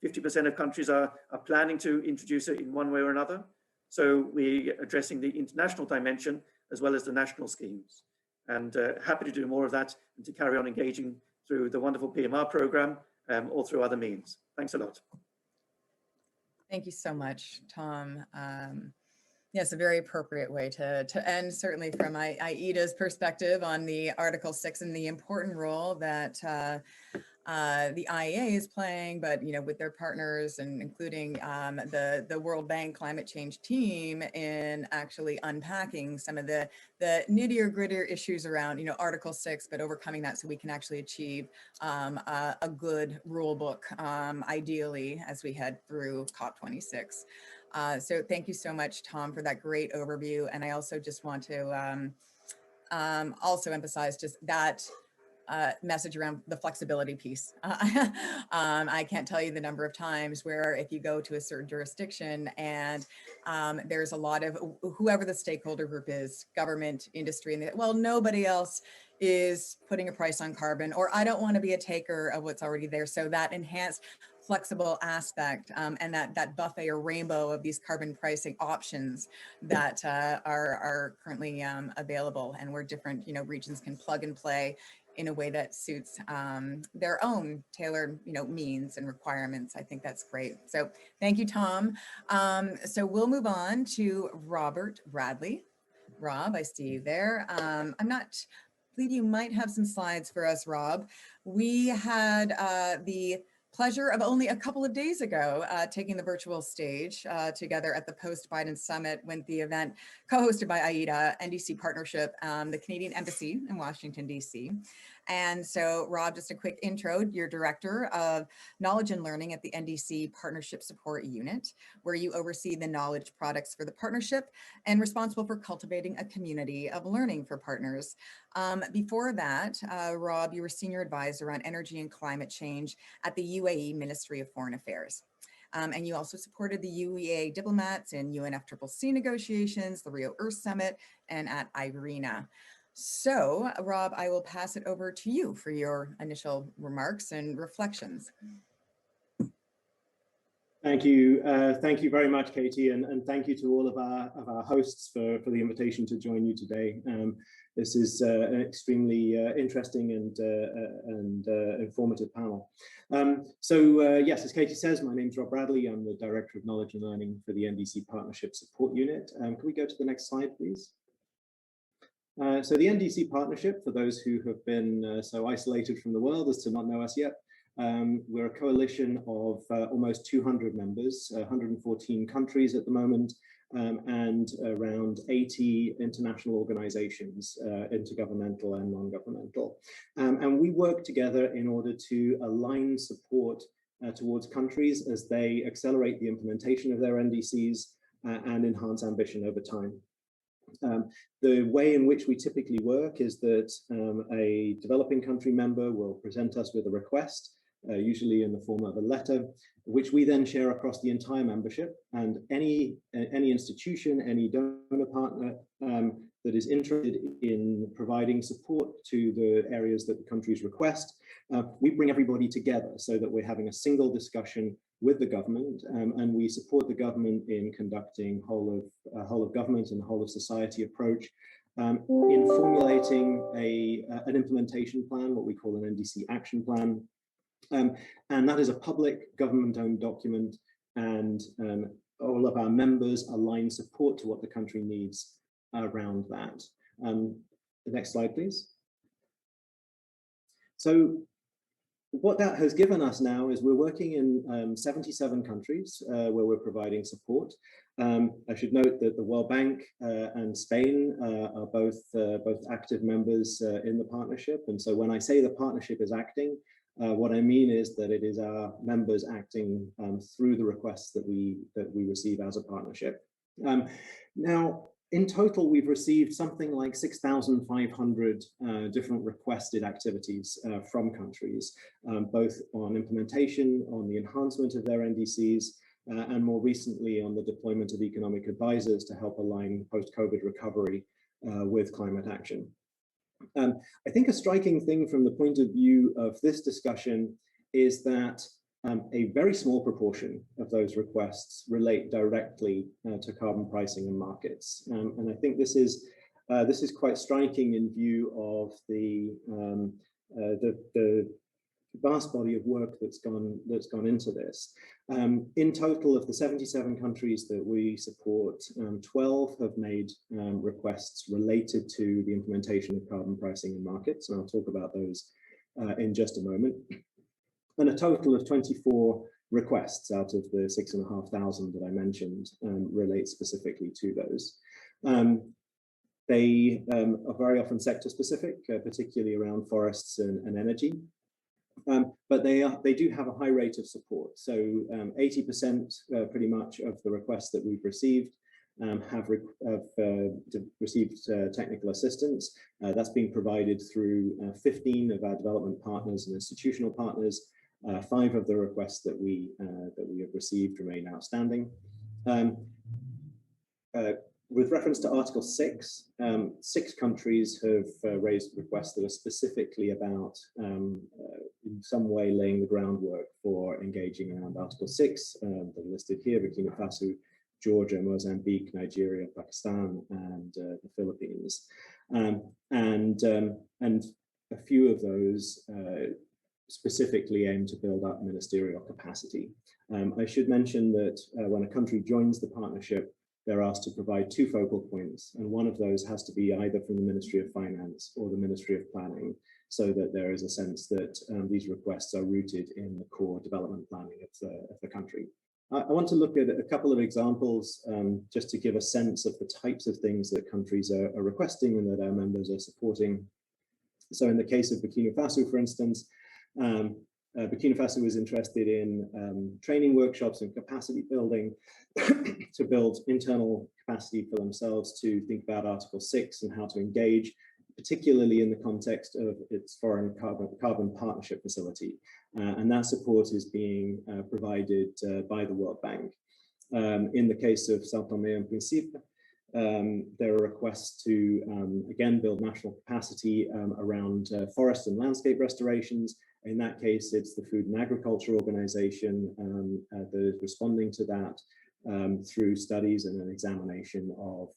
50% of countries are planning to introduce it in one way or another. So we're addressing the international dimension as well as the national schemes. And happy to do more of that and to carry on engaging through the wonderful PMR program or through other means. Thanks a lot. Thank you so much, Tom. Yes, a very appropriate way to end, certainly from AIDA's perspective on the Article 6 and the important role that the IEA is playing, but with their partners and including the World Bank climate change team in actually unpacking some of the nittier grittier issues around Article 6, but overcoming that so we can actually achieve a good rule book, ideally, as we head through COP26. So thank you so much, Tom, for that great overview. And I also just want to also emphasize just that message around the flexibility piece. I can't tell you the number of times where if you go to a certain jurisdiction and there's a lot of whoever the stakeholder group is, government, industry, and well, nobody else is putting a price on carbon, or I don't want to be a taker of what's already there. So that enhanced flexible aspect and that buffet or rainbow of these carbon pricing options that are currently available, and where different regions can plug and play in a way that suits their own tailored means and requirements. I think that's great. So thank you, Tom. So we'll move on to Robert Bradley. Rob, I see you there. I believe you might have some slides for us, Rob. We had the pleasure of only a couple of days ago taking the virtual stage together at the Post-Biden Summit when the event co-hosted by AIDA, NDC Partnership, the Canadian Embassy in Washington, DC. And so, Rob, just a quick intro. You're Director of Knowledge and Learning at the NDC Partnership Support Unit, where you oversee the knowledge products for the partnership and responsible for cultivating a community of learning for partners. Before that, Rob, you were Senior Advisor on Energy and Climate Change at the UAE Ministry of Foreign Affairs. And you also supported the UEA diplomats in UNFCCC negotiations, the Rio Earth Summit, and at IRENA. So, Rob, I will pass it over to you for your initial remarks and reflections. Thank you. Thank you very much, Katie, and thank you to all of our hosts for the invitation to join you today. This is an extremely interesting and informative panel. Yes, as Katie says, my name is Rob Bradley. I'm the Director of Knowledge and Learning for the NDC Partnership Support Unit. Can we go to the next slide, please? So the NDC Partnership, for those who have been so isolated from the world as to not know us yet, we're a coalition of almost 200 members, 114 countries at the moment, and around 80 international organizations, intergovernmental and non-governmental. And we work together in order to align support towards countries as they accelerate the implementation of their NDCs and enhance ambition over time. The way in which we typically work is that a developing country member will present us with a request, usually in the form of a letter, which we then share across the entire membership, and any institution, any donor partner that is interested in providing support to the areas that the countries request, we bring everybody together so that we're having a single discussion with the government, and we support the government in conducting whole of government and whole of society approach in formulating an implementation plan, what we call an NDC action plan. And that is a public government-owned document, and all of our members align support to what the country needs around that. The next slide, please. So what that has given us now is we're working in 77 countries where we're providing support. I should note that the World Bank and Spain are both active members in the partnership. And so when I say the partnership is acting, what I mean is that it is our members acting through the requests that we receive as a partnership. Now, in total, we've received something like 6,500 different requested activities from countries, both on implementation, on the enhancement of their NDCs, and more recently on the deployment of economic advisors to help align post-COVID recovery with climate action. I think a striking thing from the point of view of this discussion is that a very small proportion of those requests relate directly to carbon pricing and markets. And I think this is quite striking in view of the vast body of work that's gone into this. In total, of the 77 countries that we support, 12 have made requests related to the implementation of carbon pricing in markets, and I'll talk about those in just a moment. And a total of 24 requests out of the 6,500 that I mentioned relate specifically to those. They are very often sector specific, particularly around forests and energy. But they do have a high rate of support. So 80% pretty much of the requests that we've received have received technical assistance. That's being provided through 15 of our development partners and institutional partners. 5 of the requests that we have received remain outstanding. With reference to Article 6, 6 countries have raised requests that are specifically about in some way laying the groundwork for engaging around Article 6. They're listed here: Burkina Faso, Georgia, Mozambique, Nigeria, Pakistan, and the Philippines. And a few of those specifically aim to build up ministerial capacity. I should mention that when a country joins the partnership, they're asked to provide 2 focal points, and one of those has to be either from the Ministry of Finance or the Ministry of Planning, so that there is a sense that these requests are rooted in the core development planning of the country. I want to look at a couple of examples just to give a sense of the types of things that countries are requesting and that our members are supporting. So in the case of Burkina Faso, for instance, Burkina Faso is interested in training workshops and capacity building to build internal capacity for themselves to think about Article 6 and how to engage, particularly in the context of its foreign carbon partnership facility. And that support is being provided by the World Bank. In the case of São Tomé and Príncipe, there are requests to, again, build national capacity around forest and landscape restorations. In that case, it's the Food and Agriculture Organization that is responding to that through studies and an examination of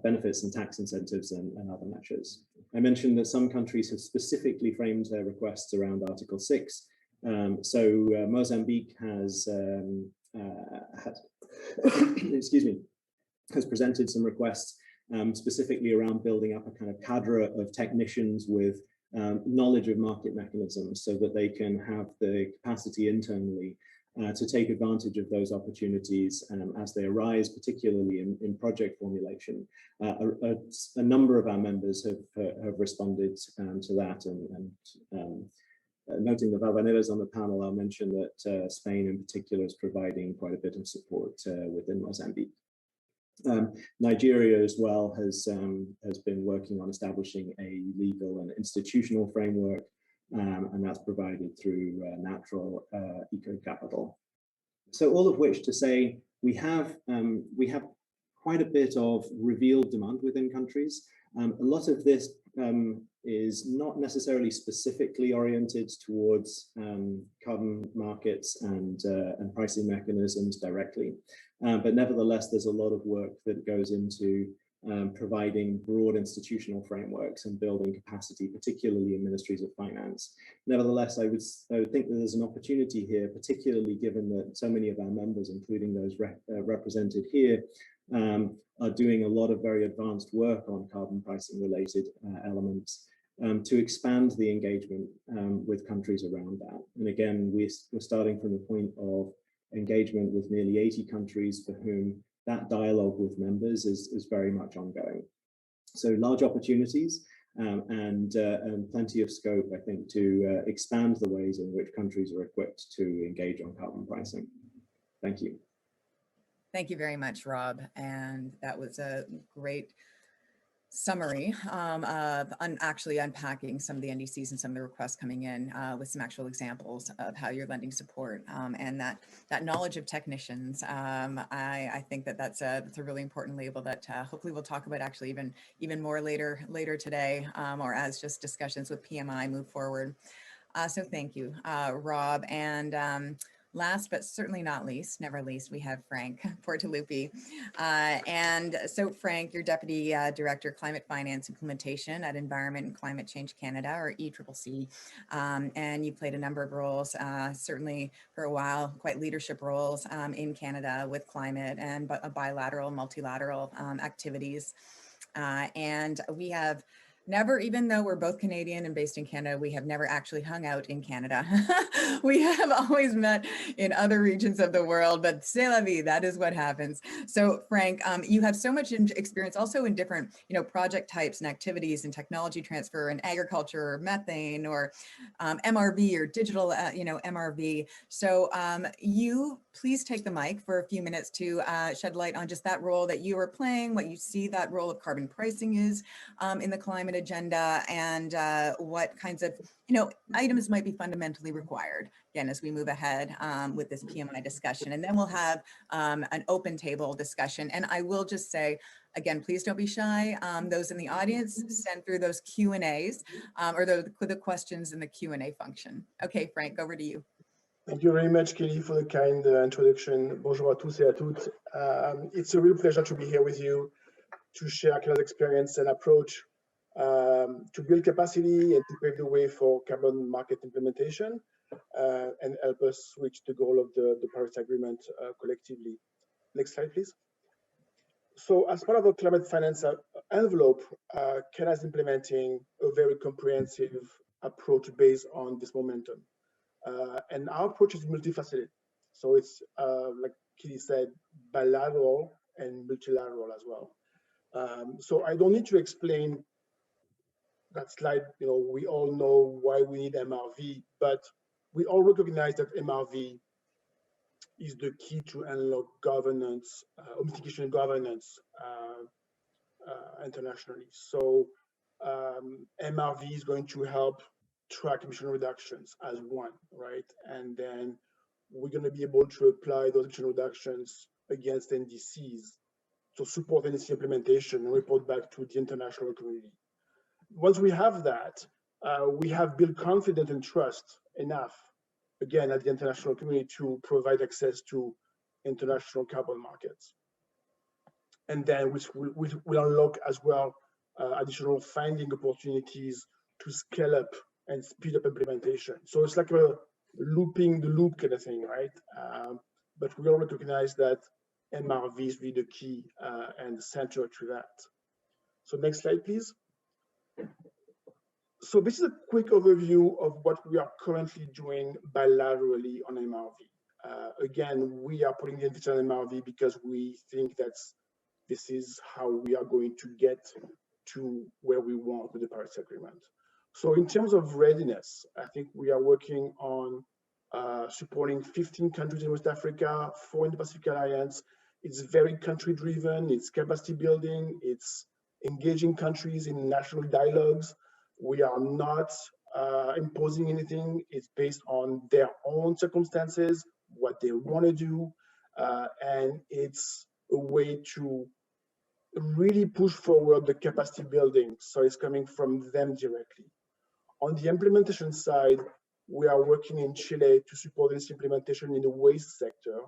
benefits and tax incentives and other measures. I mentioned that some countries have specifically framed their requests around Article 6. So Mozambique has, excuse me, has presented some requests specifically around building up a kind of cadre of technicians with knowledge of market mechanisms so that they can have the capacity internally to take advantage of those opportunities as they arise, particularly in project formulation. A number of our members have responded to that, and noting that Valvanera is on the panel, I'll mention that Spain in particular is providing quite a bit of support within Mozambique. Nigeria as well has been working on establishing a legal and institutional framework, and that's provided through natural eco capital. So all of which to say we have quite a bit of revealed demand within countries. A lot of this is not necessarily specifically oriented towards carbon markets and pricing mechanisms directly. But nevertheless, there's a lot of work that goes into providing broad institutional frameworks and building capacity, particularly in ministries of finance. Nevertheless, I would think that there's an opportunity here, particularly given that so many of our members, including those represented here, are doing a lot of very advanced work on carbon pricing related elements to expand the engagement with countries around that. And again, we're starting from the point of engagement with nearly 80 countries for whom that dialogue with members is very much ongoing. So large opportunities and plenty of scope, I think, to expand the ways in which countries are equipped to engage on carbon pricing. Thank you. Thank you very much, Rob. And that was a great summary of actually unpacking some of the NDCs and some of the requests coming in with some actual examples of how you're lending support and that knowledge of technicians. I think that's a really important label that hopefully we'll talk about actually even more later today or as just discussions with PMI move forward. So thank you, Rob. And last, but certainly not least, never least, we have Frank Portaluppi. And so Frank, you're Deputy Director, Climate Finance Implementation at Environment and Climate Change Canada, or ECCC. And you played a number of roles, certainly for a while, quite leadership roles in Canada with climate and bilateral, multilateral activities. And we have never, even though we're both Canadian and based in Canada, we have never actually hung out in Canada. We have always met in other regions of the world, but c'est la vie, that is what happens. So Frank, you have so much experience also in different, project types and activities and technology transfer and agriculture or methane or MRV or digital, MRV. So you please take the mic for a few minutes to shed light on just that role that you are playing, what you see that role of carbon pricing is in the climate agenda, and what kinds of items might be fundamentally required again as we move ahead with this PMI discussion. And then we'll have an open table discussion. And I will just say again, please don't be shy. Those in the audience, send through those Q&As or the questions in the Q&A function. Okay, Frank, over to you. Thank you very much, Kelly, for the kind introduction. Bonjour à tous et à toutes. It's a real pleasure to be here with you to share Canada's experience and approach to build capacity and to pave the way for carbon market implementation and help us reach the goal of the Paris Agreement collectively. Next slide, please. So as part of our climate finance envelope, Canada is implementing a very comprehensive approach based on this momentum. And our approach is multifaceted. So it's, like Kelly said, bilateral and multilateral as well. So I don't need to explain that slide. We all know why we need MRV, but we all recognize that MRV is the key to unlock governance, or mitigation governance internationally. So MRV is going to help track emission reductions as one, right? And then we're going to be able to apply those emission reductions against NDCs to support NDC implementation and report back to the international community. Once we have that, we have built confidence and trust enough, again, at the international community to provide access to international carbon markets. And then which will unlock as well additional funding opportunities to scale up and speed up implementation. So it's like a looping the loop kind of thing, right? But we all recognize that MRV is really the key and the center to that. So next slide, please. So this is a quick overview of what we are currently doing bilaterally on MRV. Again, we are putting the emphasis on MRV because we think this is how we are going to get to where we want with the Paris Agreement. So in terms of readiness, I think we are working on supporting 15 countries in West Africa, 4 in the Pacific Alliance. It's very country driven, it's capacity building, it's engaging countries in national dialogues. We are not imposing anything. It's based on their own circumstances, what they want to do, and it's a way to really push forward the capacity building. So it's coming from them directly. On the implementation side, we are working in Chile to support this implementation in the waste sector,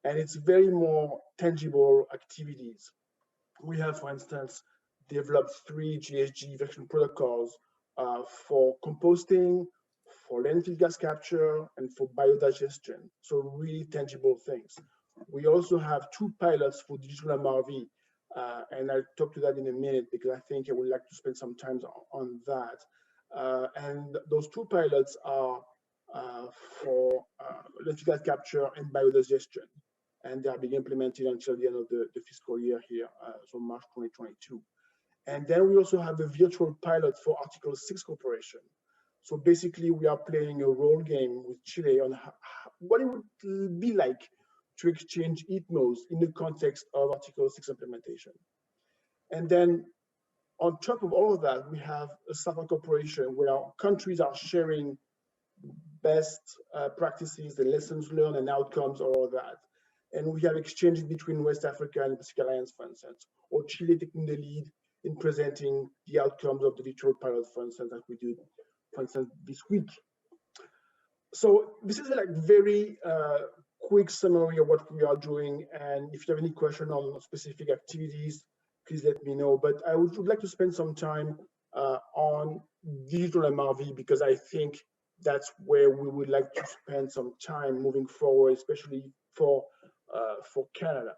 and it's very more tangible activities. We have, for instance, developed 3 GHG version protocols for composting, for landfill gas capture, and for biodigestion. So really tangible things. We also have 2 pilots for digital MRV, and I'll talk to that in a minute because I think I would like to spend some time on that. And those 2 pilots are for landfill gas capture and biodigestion, and they are being implemented until the end of the fiscal year here, so March 2022. And then we also have a virtual pilot for Article 6 cooperation. So basically, we are playing a role game with Chile on what it would be like to exchange ITMOs in the context of Article 6 implementation. And then on top of all of that, we have a Southern cooperation where our countries are sharing best practices, the lessons learned and outcomes, all of that. And we have exchanges between West Africa and the Pacific Alliance, for instance, or Chile taking the lead in presenting the outcomes of the digital pilot, for instance, that we did, for instance, this week. So this is a very quick summary of what we are doing. And if you have any question on specific activities, please let me know. But I would like to spend some time on digital MRV, because I think that's where we would like to spend some time moving forward, especially for Canada.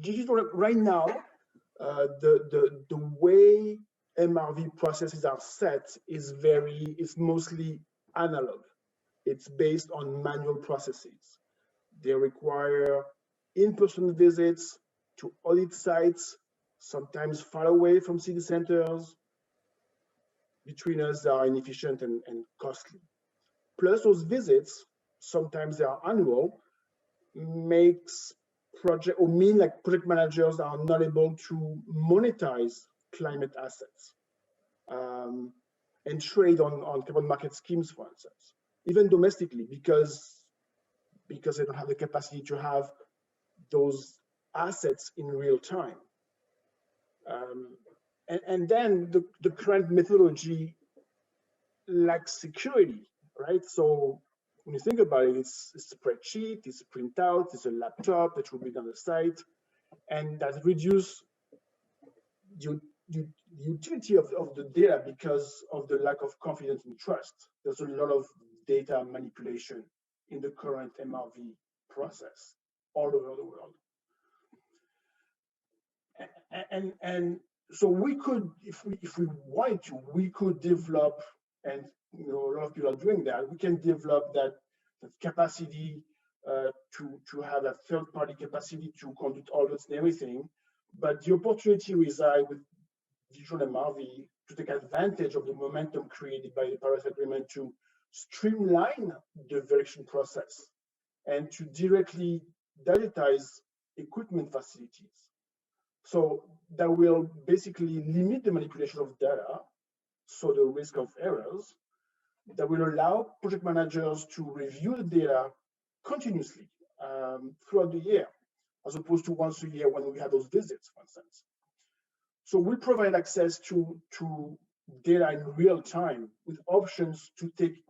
Digital right now, the way MRV processes are set is mostly analog. It's based on manual processes. They require in-person visits to audit sites, sometimes far away from city centers. Between us, they are inefficient and costly. Plus those visits, sometimes they are annual, makes project managers are not able to monetize climate assets and trade on carbon market schemes, for instance, even domestically, because they don't have the capacity to have those assets in real time. And then the current methodology lacks security, right? So when you think about it, it's a spreadsheet, it's a printout, it's a laptop that will be on the site, and that reduces the utility of the data because of the lack of confidence and trust. There's a lot of data manipulation in the current MRV process all over the world. And so we could, if we wanted to, we could develop, and a lot of people are doing that, we can develop that capacity to have a third-party capacity to conduct audits and everything. But the opportunity resides with digital MRV to take advantage of the momentum created by the Paris Agreement to streamline the verification process and to directly digitize equipment facilities. So that will basically limit the manipulation of data, so the risk of errors, that will allow project managers to review the data continuously throughout the year, as opposed to once a year when we have those visits, for instance. So we provide access to data in real time with options to take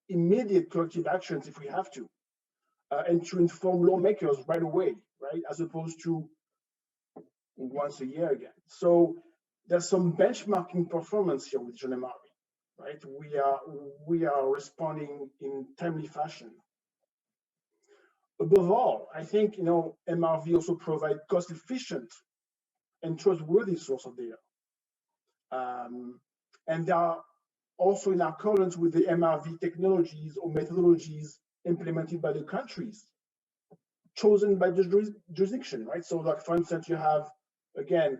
immediate corrective actions if we have to, and to inform lawmakers right away, right, as opposed to once a year again. So there's some benchmarking performance here with digital MRV, right? We are responding in timely fashion. Above all, I think MRV also provides cost-efficient and trustworthy source of data, and they are also in accordance with the MRV technologies or methodologies implemented by the countries chosen by the jurisdiction, right? So, like for instance, you have, again,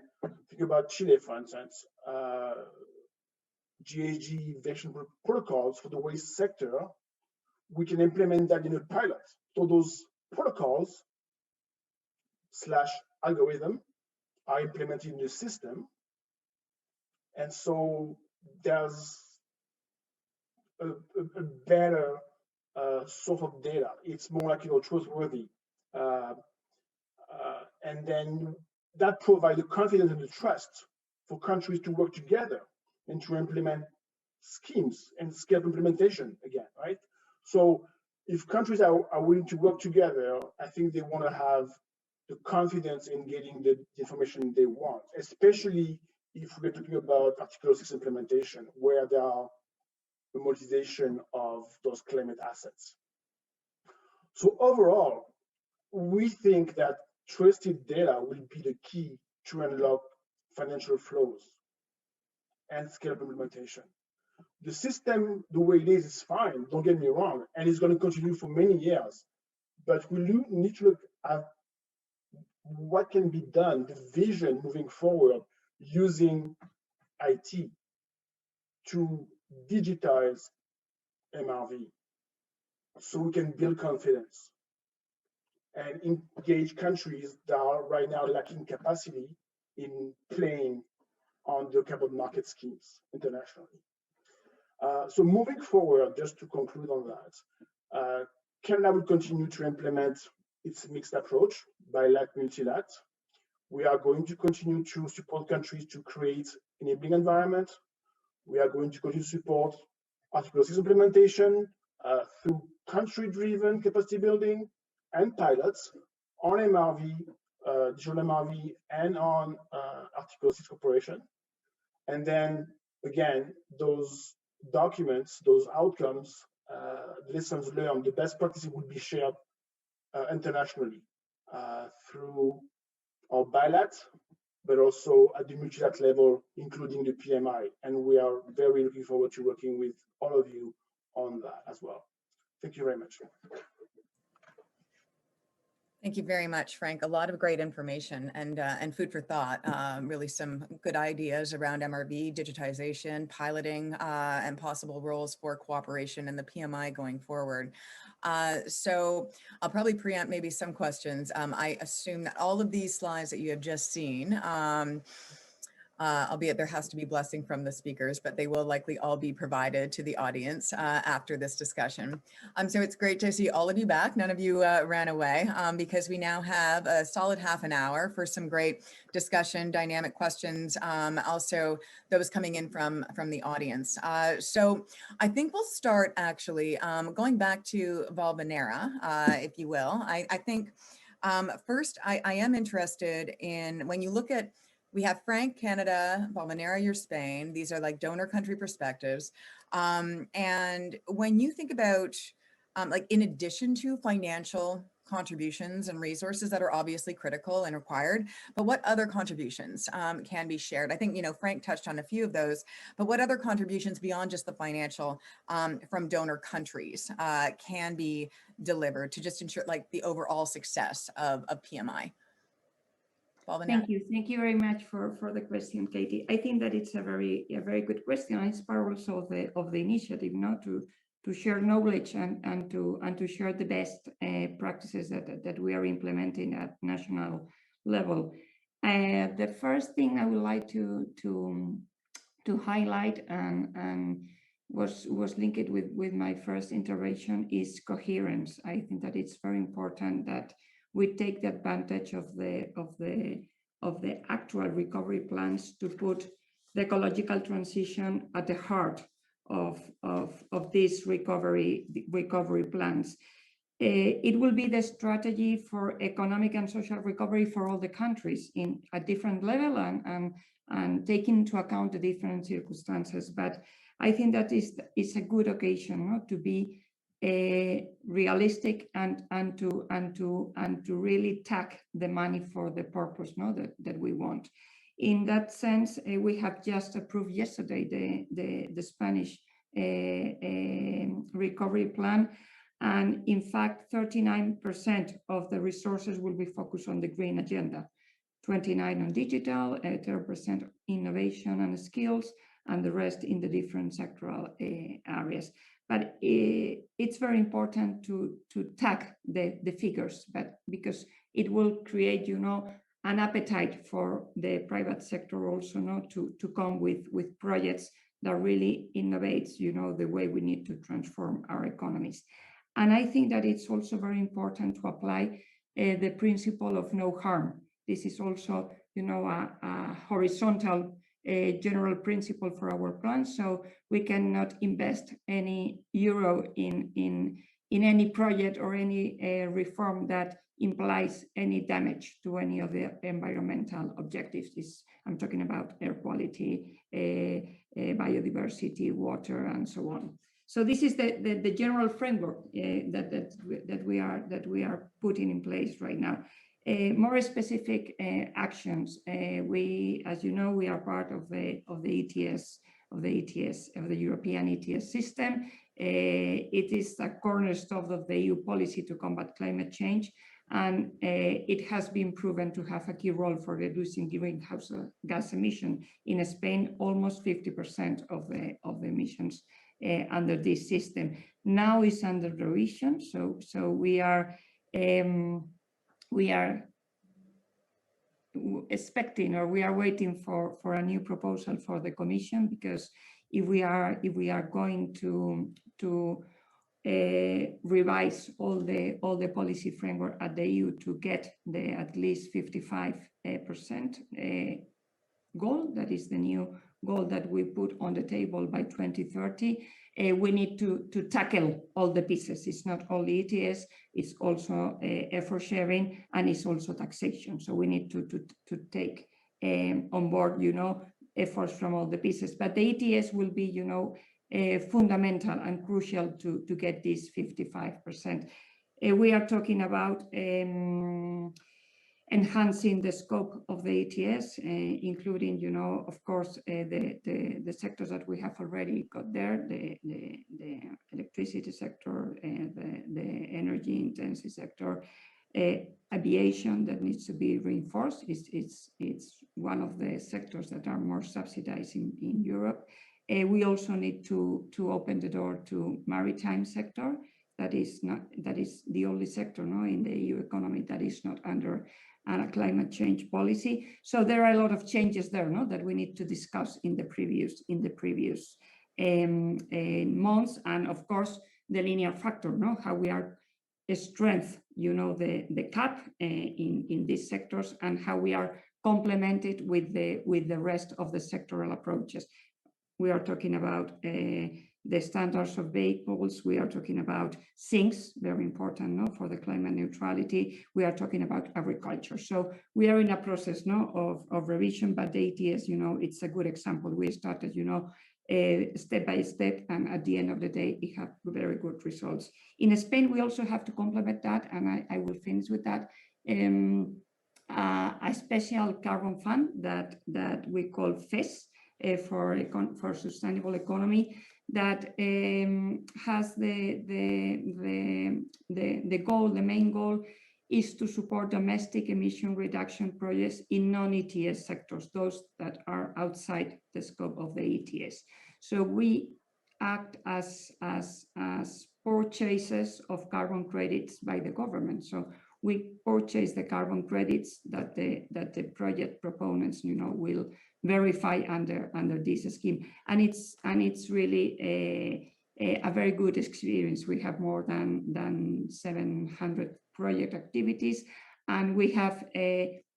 think about Chile, for instance, GHG verification protocols for the waste sector. We can implement that in a pilot. So those protocols / algorithm are implemented in the system. And so there's a better source of data. It's more like, trustworthy. And then that provides the confidence and the trust for countries to work together and to implement schemes and scale implementation again, right? So if countries are willing to work together, I think they want to have the confidence in getting the information they want, especially if we're talking about Article 6 implementation, where there are the monetization of those climate assets. So overall, we think that trusted data will be the key to unlock financial flows and scale up implementation. The system, the way it is fine, don't get me wrong, and it's going to continue for many years. But we need to look at what can be done, the vision moving forward, using IT to digitize MRV so we can build confidence and engage countries that are right now lacking capacity in playing on the carbon market schemes internationally. So moving forward, just to conclude on that, Canada will continue to implement its mixed approach, bilat, multilat. We are going to continue to support countries to create enabling environment. We are going to continue to support Article 6 implementation through country-driven capacity building and pilots on MRV, digital MRV, and on Article 6 cooperation. And then again, those documents, those outcomes, lessons learned, the best practices will be shared internationally through our bilat, but also at the multilateral level, including the PMI. And we are very looking forward to working with all of you on that as well. Thank you very much. Thank you very much, Frank. A lot of great information and food for thought. Really some good ideas around MRV, digitization, piloting, and possible roles for cooperation in the PMI going forward. So I'll probably preempt maybe some questions. I assume that all of these slides that you have just seen, albeit there has to be blessing from the speakers, but they will likely all be provided to the audience after this discussion. So it's great to see all of you back. None of you ran away because we now have a solid half an hour for some great discussion, dynamic questions, also those coming in from the audience. So I think we'll start actually going back to Valvanera, if you will. I think first I am interested in when you look at we have Frank, Canada, Valvanera, you're Spain. These are like donor country perspectives. And when you think about, like in addition to financial contributions and resources that are obviously critical and required, but what other contributions can be shared? I think, you know, Frank touched on a few of those, but what other contributions beyond just the financial from donor countries can be delivered to just ensure like the overall success of PMI? Thank you very much for the question, Katie. I think that it's a very good question. It's part also of the initiative, not to share knowledge and to share the best practices that we are implementing at national level. The first thing I would like to highlight and was linked with my first intervention is coherence. I think that it's very important that we take the advantage of the actual recovery plans to put the ecological transition at the heart of these recovery plans. It will be the strategy for economic and social recovery for all the countries in a different level and taking into account the different circumstances. But I think that is a good occasion, not to be realistic and to really tack the money for the purpose that we want. In that sense, we have just approved yesterday the Spanish recovery plan, and in fact 39% of the resources will be focused on the green agenda, 29% on digital, 30% innovation and skills, and the rest in the different sectoral areas. But it's very important to tack the figures, but because it will create, you know, an appetite for the private sector also, not to come with projects that really innovates, you know, the way we need to transform our economies. And I think that it's also very important to apply the principle of no harm. This is also, you know, a horizontal general principle for our plan. So we cannot invest any euro in any project or any reform that implies any damage to any of the environmental objectives. I'm talking about air quality, biodiversity, water, and so on. So this is the general framework that we are putting in place right now. More specific actions. We, as you know, we are part of the ETS, of the European ETS system. It is a cornerstone of the EU policy to combat climate change, and it has been proven to have a key role for reducing greenhouse gas emission. In Spain, almost 50% of the emissions under this system. Now is under revision, so we are we are expecting, or we are waiting for a new proposal for the Commission, because if we are going to revise all the policy framework at the EU to get the at least 55% goal, that is the new goal that we put on the table by 2030, we need to tackle all the pieces. It's not only ETS, it's also effort sharing, and it's also taxation. So we need to take on board, efforts from all the pieces. But the ETS will be, fundamental and crucial to get this 55%. We are talking about enhancing the scope of the ETS, including, of course, the sectors that we have already got there, the electricity sector, the energy intensive sector, aviation that needs to be reinforced. It's one of the sectors that are more subsidized in Europe. We also need to open the door to maritime sector. That is the only sector in the EU economy that is not under a climate change policy. So there are a lot of changes there, that we need to discuss in the previous months, and of course the linear factor, how we are strength, the cap in these sectors, and how we are complemented with the rest of the sectoral approaches. We are talking about the standards of vehicles. We are talking about sinks, very important for the climate neutrality. We are talking about agriculture. So we are in a process of revision, but the ETS, it's a good example. We started, step by step, and at the end of the day, it had very good results. In Spain, we also have to complement that, and I will finish with that. A special carbon fund that we call FES, for sustainable economy, that has the goal, the main goal is to support domestic emission reduction projects in non-ETS sectors, those that are outside the scope of the ETS. So we act as purchasers of carbon credits by the government. So we purchase the carbon credits that the project proponents, will verify under this scheme, and it's really a very good experience. We have more than 700 project activities, and we have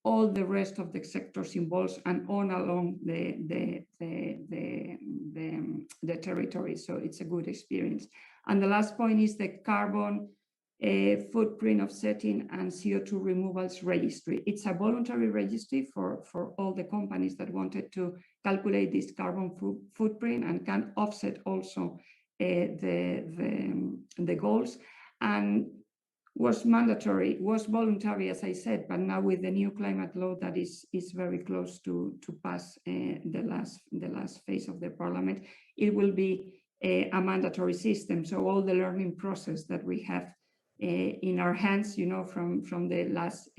all the rest of the sectors involved and on along the territory. So it's a good experience. And the last point is the carbon footprint offsetting and CO2 removals registry. It's a voluntary registry for all the companies that wanted to calculate this carbon footprint and can offset also the goals, and was mandatory, was voluntary, as I said, but now with the new climate law that is very close to pass the last phase of the parliament, it will be a mandatory system. So all the learning process that we have in our hands, from the last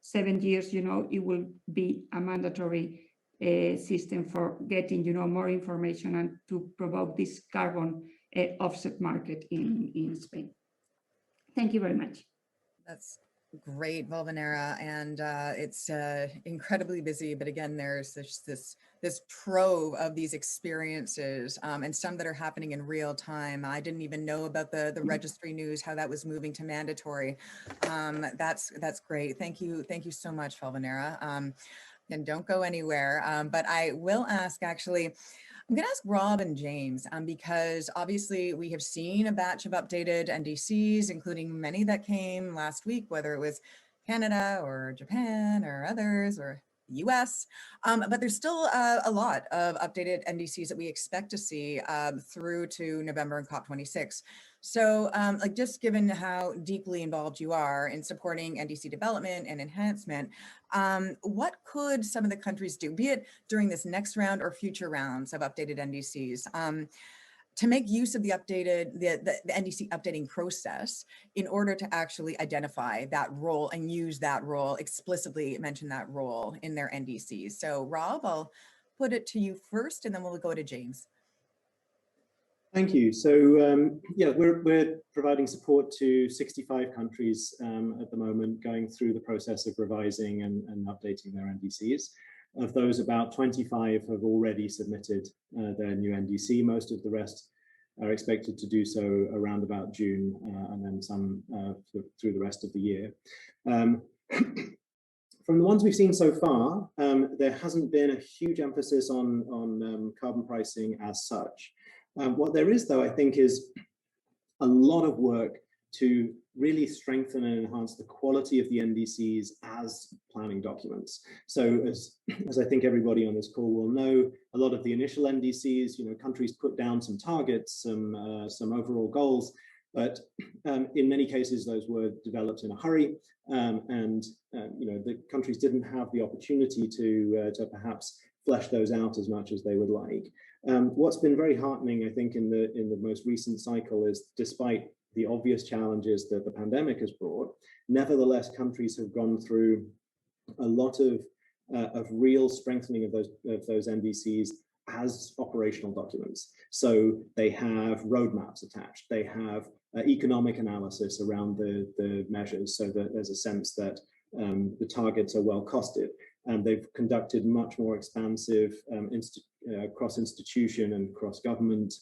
7 years, it will be a mandatory system for getting, more information and to provoke this carbon offset market in Spain. Thank you very much. That's great, Valvanera, and it's incredibly busy. But again, there's this trove of these experiences, and some that are happening in real time. I didn't even know about the registry news, how that was moving to mandatory. That's great. Thank you so much, Valvanera. And don't go anywhere. But I will ask, actually, I'm going to ask Rob and James, because obviously we have seen a batch of updated NDCs, including many that came last week, whether it was Canada or Japan or others or the US, but there's still a lot of updated NDCs that we expect to see through to November and COP26. So just given how deeply involved you are in supporting NDC development and enhancement, what could some of the countries do, be it during this next round or future rounds of updated NDCs, to make use of the NDC updating process in order to actually identify that role and use that role, explicitly mention that role in their NDCs? So Rob, I'll put it to you first, and then we'll go to James. Thank you. So yeah, we're providing support to 65 countries at the moment, going through the process of revising and updating their NDCs. Of those, about 25 have already submitted their new NDC. Most of the rest are expected to do so around about June, and then some through the rest of the year. From the ones we've seen so far, there hasn't been a huge emphasis on carbon pricing as such. What there is, though, I think, is a lot of work to really strengthen and enhance the quality of the NDCs as planning documents. So as I think everybody on this call will know, a lot of the initial NDCs, countries put down some targets, some overall goals, but in many cases, those were developed in a hurry, and the countries didn't have the opportunity to perhaps flesh those out as much as they would like. What's been very heartening, I think, in the most recent cycle is, despite the obvious challenges that the pandemic has brought, nevertheless, countries have gone through a lot of real strengthening of those NDCs as operational documents. So they have roadmaps attached. They have economic analysis around the measures, so that there's a sense that the targets are well costed. And they've conducted much more expansive cross-institution and cross-government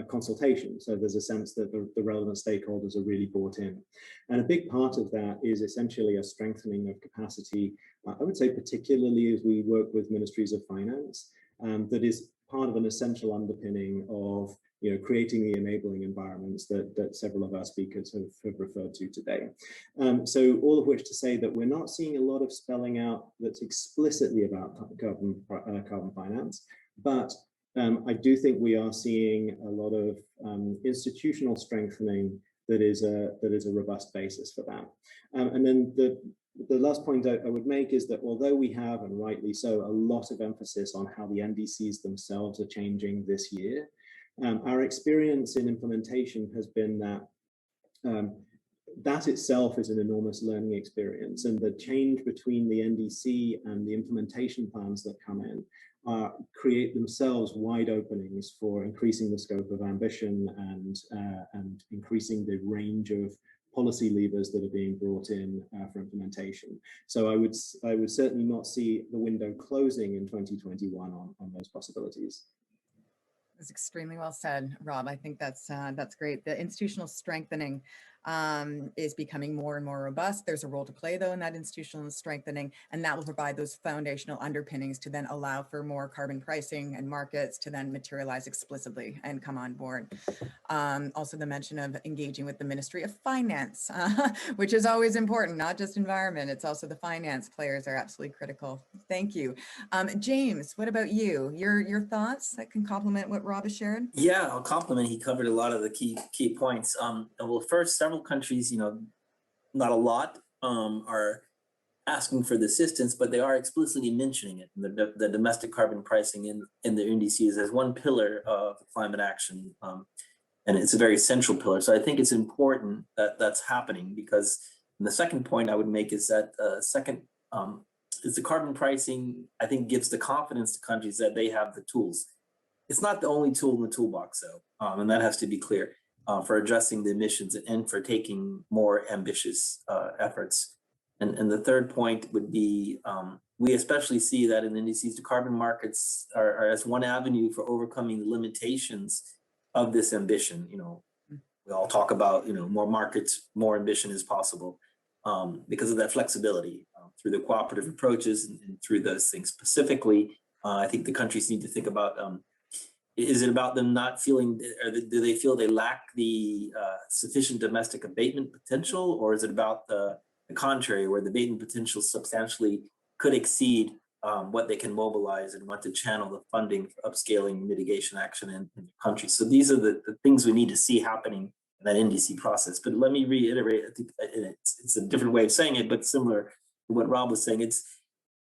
consultation. So there's a sense that the relevant stakeholders are really bought in. And a big part of that is essentially a strengthening of capacity, I would say particularly as we work with ministries of finance, that is part of an essential underpinning of creating the enabling environments that several of our speakers have referred to today. So all of which to say that we're not seeing a lot of spelling out that's explicitly about carbon finance, but I do think we are seeing a lot of institutional strengthening that is a robust basis for that. And then the last point I would make is that although we have, and rightly so, a lot of emphasis on how the NDCs themselves are changing this year, our experience in implementation has been that that itself is an enormous learning experience, and the change between the NDC and the implementation plans that come in create themselves wide openings for increasing the scope of ambition and increasing the range of policy levers that are being brought in for implementation. So I would certainly not see the window closing in 2021 on those possibilities. That's extremely well said, Rob. I think that's great. The institutional strengthening is becoming more and more robust. There's a role to play, though, in that institutional strengthening, and that will provide those foundational underpinnings to then allow for more carbon pricing and markets to then materialize explicitly and come on board. Also, the mention of engaging with the Ministry of Finance, which is always important, not just environment. It's also the finance players are absolutely critical. Thank you. James, what about you? Your thoughts that can complement what Rob has shared? Yeah, I'll compliment. He covered a lot of the key points. Well, first, several countries, not a lot, are asking for the assistance, but they are explicitly mentioning it. The domestic carbon pricing in the NDCs as one pillar of climate action, and it's a very central pillar. So I think it's important that that's happening, because the second point I would make is that is the carbon pricing, I think, gives the confidence to countries that they have the tools. It's not the only tool in the toolbox, though, and that has to be clear, for addressing the emissions and for taking more ambitious efforts. And the third point would be, we especially see that in the NDCs, the carbon markets are as one avenue for overcoming the limitations of this ambition. We all talk about, more markets, more ambition is possible, because of that flexibility through the cooperative approaches and through those things. Specifically, I think the countries need to think about, is it about them not feeling, or do they feel they lack the sufficient domestic abatement potential, or is it about the contrary, where the abatement potential substantially could exceed what they can mobilize and want to channel the funding for upscaling mitigation action in the country? So these are the things we need to see happening in that NDC process. But let me reiterate, I think it's a different way of saying it, but similar to what Rob was saying. It's,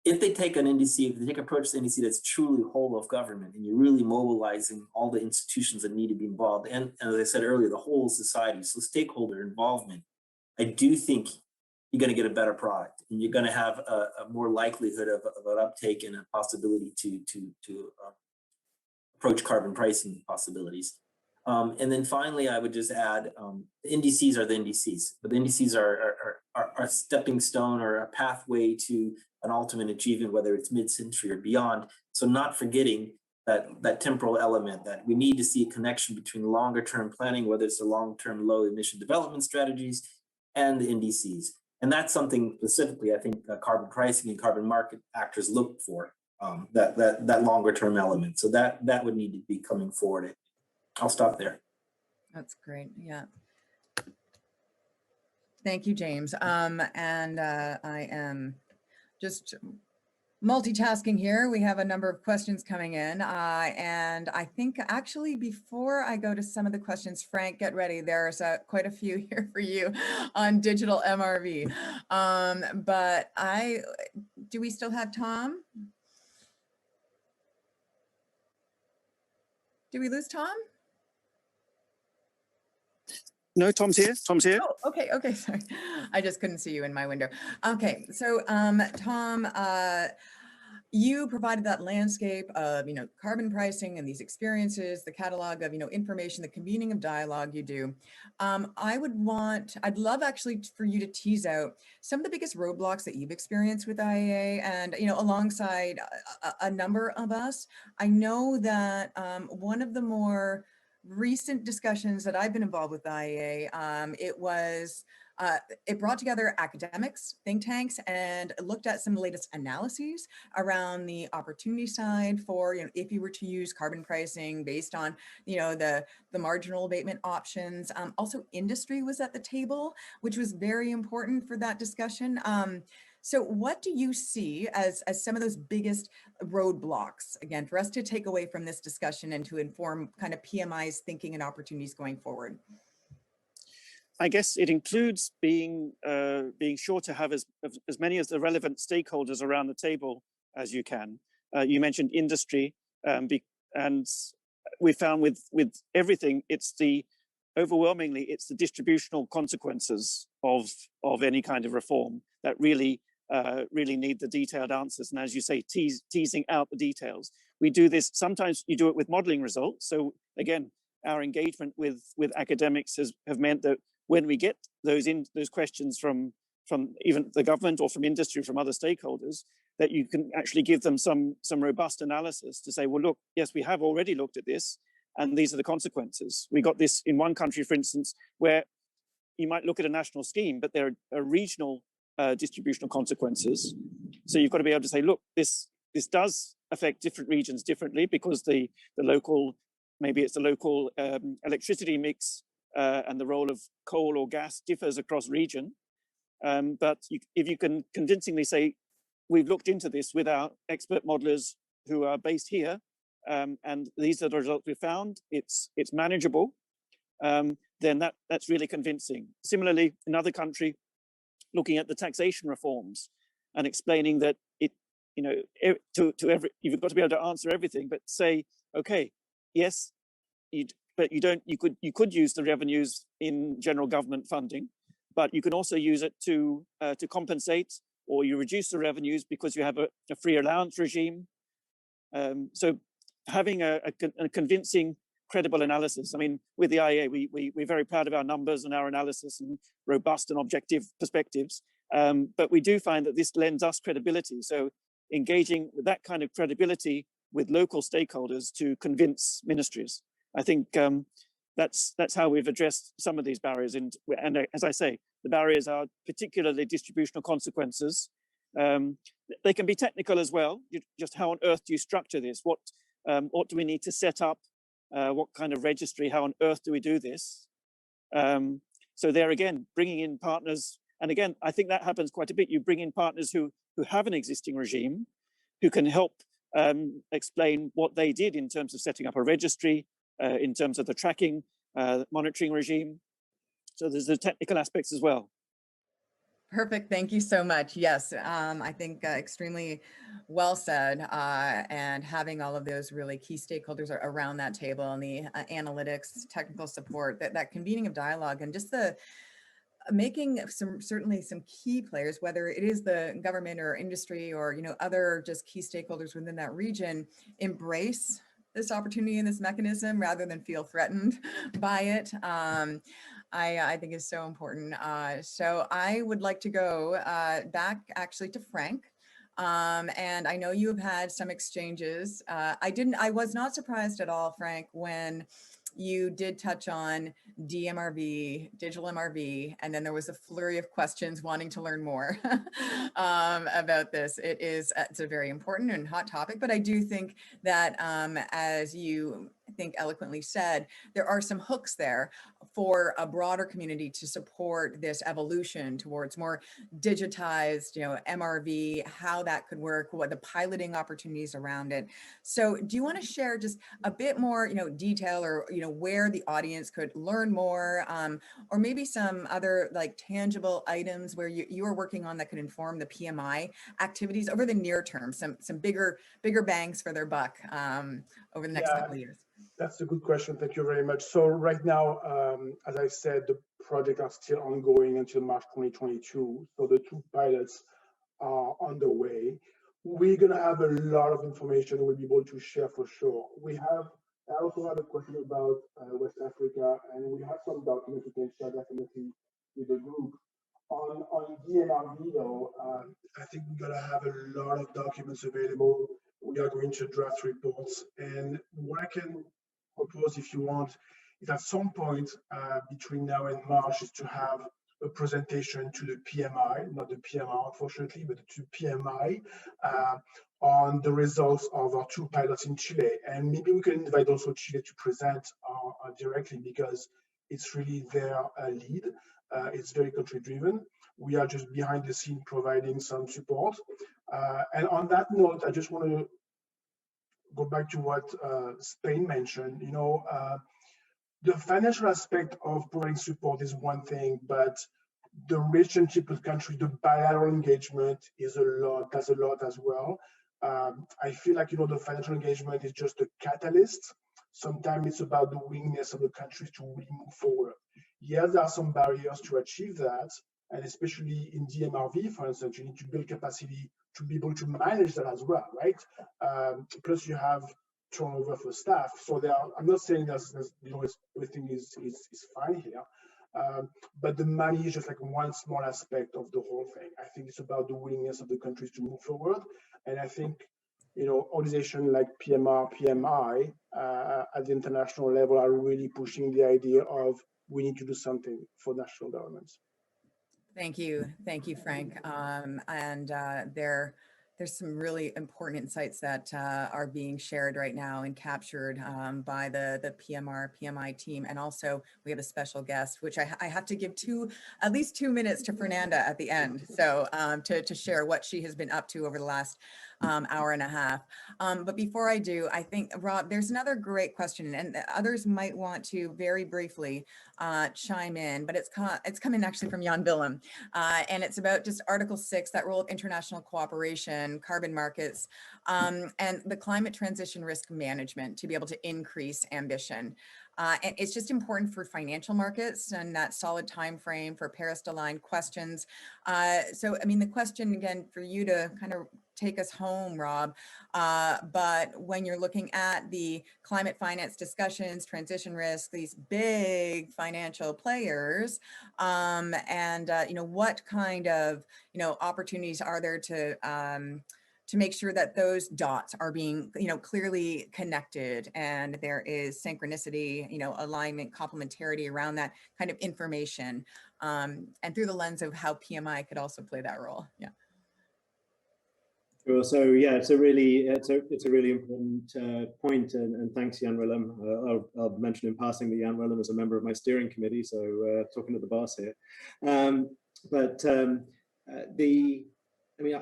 if they take an NDC, if they take an approach to NDC that's truly whole of government, and you're really mobilizing all the institutions that need to be involved, and as I said earlier, the whole society, so stakeholder involvement, I do think you're going to get a better product, and you're going to have a more likelihood of an uptake and a possibility to approach carbon pricing possibilities. And then finally, I would just add, the NDCs are the NDCs, but the NDCs are a stepping stone or a pathway to an ultimate achievement, whether it's mid-century or beyond. So not forgetting that temporal element, that we need to see a connection between longer term planning, whether it's the long-term low emission development strategies and the NDCs. And that's something specifically I think carbon pricing and carbon market actors look for, that longer term element. So that would need to be coming forward. I'll stop there. That's great. Yeah. Thank you, James. I am just multitasking here. We have a number of questions coming in. And I think actually before I go to some of the questions, Frank, get ready. There's quite a few here for you on digital MRV. But do we still have Tom? Did we lose Tom? No, Tom's here. Tom's here. Oh, okay. Okay. Sorry. I just couldn't see you in my window. Okay. So, Tom, you provided that landscape of, carbon pricing and these experiences, the catalog of, information, the convening of dialogue you do. I'd love actually for you to tease out some of the biggest roadblocks that you've experienced with IAA and, alongside a number of us. I know that one of the more recent discussions that I've been involved with IAA, it brought together academics, think tanks, and looked at some of the latest analyses around the opportunity side for, if you were to use carbon pricing based on, the marginal abatement options. Also, industry was at the table, which was very important for that discussion. So what do you see as some of those biggest roadblocks, again, for us to take away from this discussion and to inform kind of PMI's thinking and opportunities going forward? I guess it includes being sure to have as many of the relevant stakeholders around the table as you can. You mentioned industry, and we found with everything, overwhelmingly, it's the distributional consequences of any kind of reform that really need the detailed answers. And as you say, teasing out the details. We do this, sometimes you do it with modeling results. So again, our engagement with academics have meant that when we get those questions from even the government or from industry, from other stakeholders, that you can actually give them some robust analysis to say, well, look, yes, we have already looked at this, and these are the consequences. We got this in one country, for instance, where you might look at a national scheme, but there are regional distributional consequences. So you've got to be able to say, look, this does affect different regions differently because the local, maybe it's the local electricity mix and the role of coal or gas differs across region. But if you can convincingly say, we've looked into this with our expert modelers who are based here, and these are the results we found, it's manageable, then that's really convincing. Similarly, another country, looking at the taxation reforms and explaining that you've got to be able to answer everything, but say, okay, yes, you could use the revenues in general government funding, but you can also use it to compensate, or you reduce the revenues because you have a free allowance regime. So having a convincing, credible analysis. I mean, with the IEA, we're very proud of our numbers and our analysis and robust and objective perspectives. But we do find that this lends us credibility. So engaging with that kind of credibility with local stakeholders to convince ministries. I think that's how we've addressed some of these barriers. And as I say, the barriers are particularly distributional consequences. They can be technical as well. Just how on earth do you structure this? What do we need to set up? What kind of registry? How on earth do we do this? So there again, bringing in partners. And again, I think that happens quite a bit. You bring in partners who have an existing regime, who can help explain what they did in terms of setting up a registry, in terms of the tracking, monitoring regime. So there's the technical aspects as well. Perfect. Thank you so much. Yes, I think extremely well said. And having all of those really key stakeholders around that table and the analytics, technical support, that convening of dialogue, and just the making certainly some key players, whether it is the government or industry or other just key stakeholders within that region, embrace this opportunity and this mechanism rather than feel threatened by it. I think is so important. So I would like to go back actually to Frank. And I know you have had some exchanges. I was not surprised at all, Frank, when you did touch on DMRV, digital MRV, and then there was a flurry of questions wanting to learn more about this. It's a very important and hot topic, but I do think that as you eloquently said, there are some hooks there for a broader community to support this evolution towards more digitized, MRV, how that could work, what the piloting opportunities around it. So do you want to share just a bit more, detail or, where the audience could learn more, or maybe some other like tangible items where you are working on that could inform the PMI activities over the near term, some bigger bangs for their buck over the next couple of years? That's a good question. Thank you very much. So right now, as I said, the project are still ongoing until March 2022. So the 2 pilots are underway. We're going to have a lot of information we'll be able to share for sure. I also have a question about West Africa, and we have some documents we can share definitely with the group. On DMRV though, I think we're going to have a lot of documents available. We are going to draft reports, and what I can propose, if you want, is at some point between now and March is to have a presentation to the PMI, not the PMR unfortunately, but to PMI on the results of our 2 pilots in Chile. And maybe we can invite also Chile to present directly, because it's really their lead. It's very country driven. We are just behind the scene providing some support. And on that note, I just want to go back to what Spain mentioned. The financial aspect of providing support is one thing, but the relationship with country, the bilateral engagement does a lot as well. I feel like, the financial engagement is just a catalyst. Sometimes it's about the willingness of the countries to really move forward. Yes, there are some barriers to achieve that, and especially in DMRV, for instance, you need to build capacity to be able to manage that as well, right? Plus you have turnover for staff. So I'm not saying that everything is fine here, but the money is just like one small aspect of the whole thing. I think it's about the willingness of the countries to move forward, and I think organizations like PMR, PMI at the international level are really pushing the idea of we need to do something for national governments. Thank you, Frank. And there's some really important insights that are being shared right now and captured by the PMI team. And also we have a special guest, which I have to give at least 2 minutes to Fernanda at the end. So to share what she has been up to over the last hour and a half. But before I do, I think, Rob, there's another great question, and others might want to very briefly chime in, but it's coming actually from Jan Willem. And it's about just Article 6, that role of international cooperation, carbon markets, and the climate transition risk management to be able to increase ambition. And it's just important for financial markets and that solid time frame for Paris-aligned questions. So, the question again for you to kind of take us home, Rob, but when you're looking at the climate finance discussions, transition risk, these big financial players, and what kind of opportunities are there to make sure that those dots are being clearly connected and there is synchronicity, alignment, complementarity around that kind of information, and through the lens of how PMI could also play that role. Yeah. Sure. So yeah, it's a really important point, and thanks, Jan Willem. I'll mention in passing that Jan Willem is a member of my steering committee, so talking to the boss here.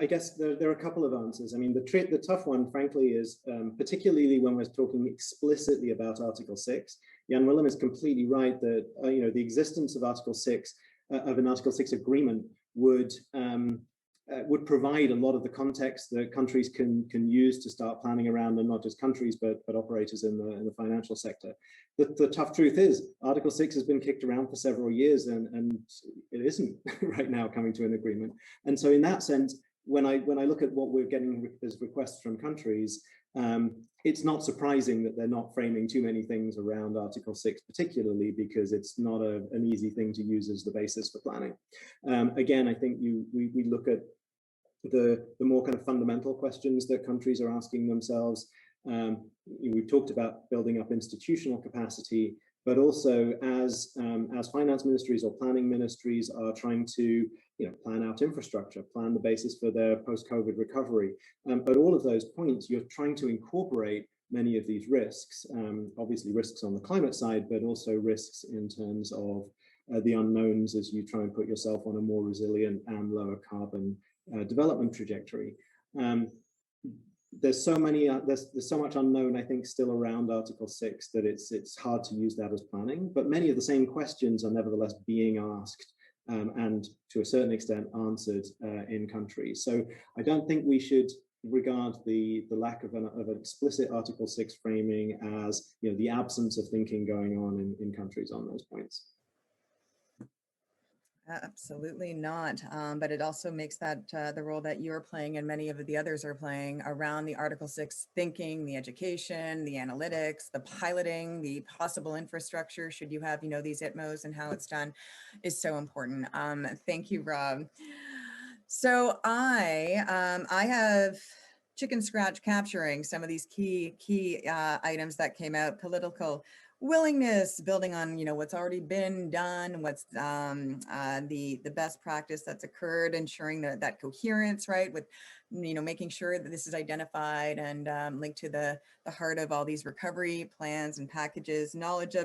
I guess there are a couple of answers. The tough one, frankly, is particularly when we're talking explicitly about Article 6. Jan Willem is completely right that the existence of Article 6 of an Article 6 agreement would provide a lot of the context that countries can use to start planning around, and not just countries, but operators in the financial sector. The tough truth is Article 6 has been kicked around for several years, and it isn't right now coming to an agreement. And so in that sense, when I look at what we're getting as requests from countries, it's not surprising that they're not framing too many things around Article 6, particularly because it's not an easy thing to use as the basis for planning. Again, I think we look at the more kind of fundamental questions that countries are asking themselves. We've talked about building up institutional capacity, but also as finance ministries or planning ministries are trying to plan out infrastructure, plan the basis for their post-COVID recovery. But all of those points, you're trying to incorporate many of these risks, obviously risks on the climate side, but also risks in terms of the unknowns as you try and put yourself on a more resilient and lower carbon development trajectory. There's so much unknown, I think, still around Article 6 that it's hard to use that as planning, but many of the same questions are nevertheless being asked and to a certain extent answered in countries. So I don't think we should regard the lack of an explicit Article 6 framing as the absence of thinking going on in countries on those points. Absolutely not. But it also makes that the role that you're playing and many of the others are playing around the Article 6 thinking, the education, the analytics, the piloting, the possible infrastructure, should you have, these ITMOs and how it's done, is so important. Thank you, Rob. So I have chicken scratch capturing some of these key items that came out: political willingness, building on what's already been done, what's the best practice that's occurred, ensuring that coherence, right, with making sure that this is identified and linked to the heart of all these recovery plans and packages, knowledge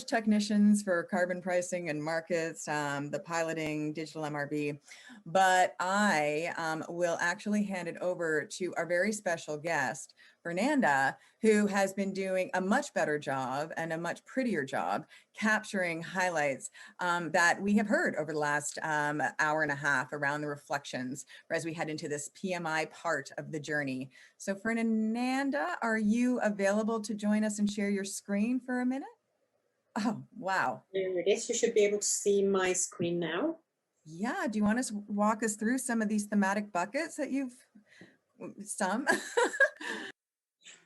technicians for carbon pricing and markets, the piloting, digital MRV. But I will actually hand it over to our very special guest, Fernanda, who has been doing a much better job and a much prettier job capturing highlights that we have heard over the last hour and a half around the reflections as we head into this PMI part of the journey. So Fernanda, are you available to join us and share your screen for a minute? Oh, wow. There it is. You should be able to see my screen now. Yeah, do you want to walk us through some of these thematic buckets that you've,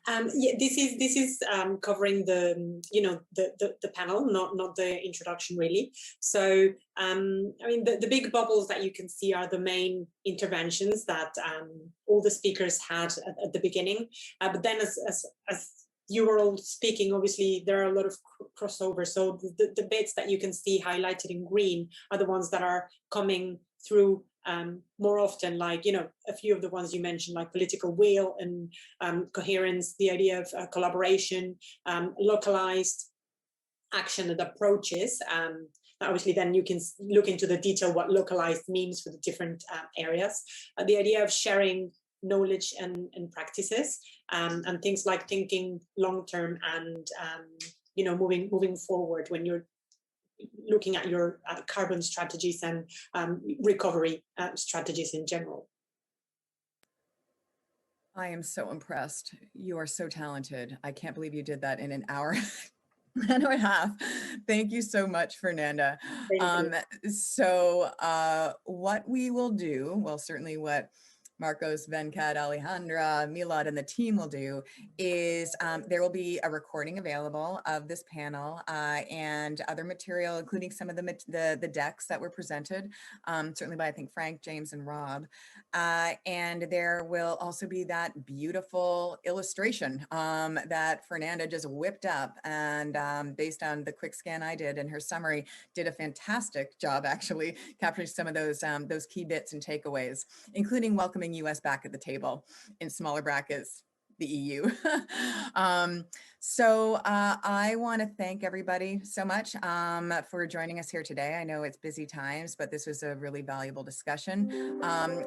Yeah, this is covering the panel, not the introduction really. So I mean the big bubbles that you can see are the main interventions that all the speakers had at the beginning. But then as you were all speaking, obviously there are a lot of crossover. So the bits that you can see highlighted in green are the ones that are coming through more often, like, a few of the ones you mentioned, like political will and coherence, the idea of collaboration, localized action and approaches. Obviously, then you can look into the detail what localized means for the different areas. The idea of sharing knowledge and practices, and things like thinking long-term and, moving forward when you're looking at your carbon strategies and recovery strategies in general. I am so impressed. You are so talented. I can't believe you did that in an hour and a half. Thank you so much, Fernanda. So what we will do, well, certainly what Marcos, Venkat, Alejandra, Milad, and the team will do is there will be a recording available of this panel and other material, including some of the decks that were presented, certainly by, I think, Frank, James, and Rob. And there will also be that beautiful illustration that Fernanda just whipped up, and based on the quick scan I did and her summary, did a fantastic job actually capturing some of those key bits and takeaways, including welcoming US back at the table, in smaller brackets, the EU. So I want to thank everybody so much for joining us here today. I know it's busy times, but this was a really valuable discussion.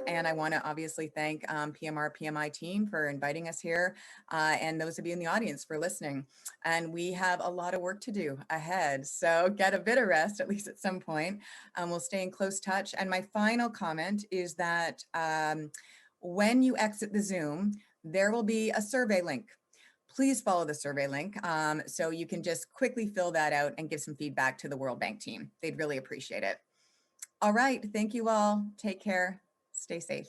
And I want to obviously thank PMI team for inviting us here, and those of you in the audience for listening. And we have a lot of work to do ahead, so get a bit of rest, at least at some point. We'll stay in close touch. And my final comment is that when you exit the Zoom, there will be a survey link. Please follow the survey link so you can just quickly fill that out and give some feedback to the World Bank team. They'd really appreciate it. All right. Thank you all. Take care. Stay safe.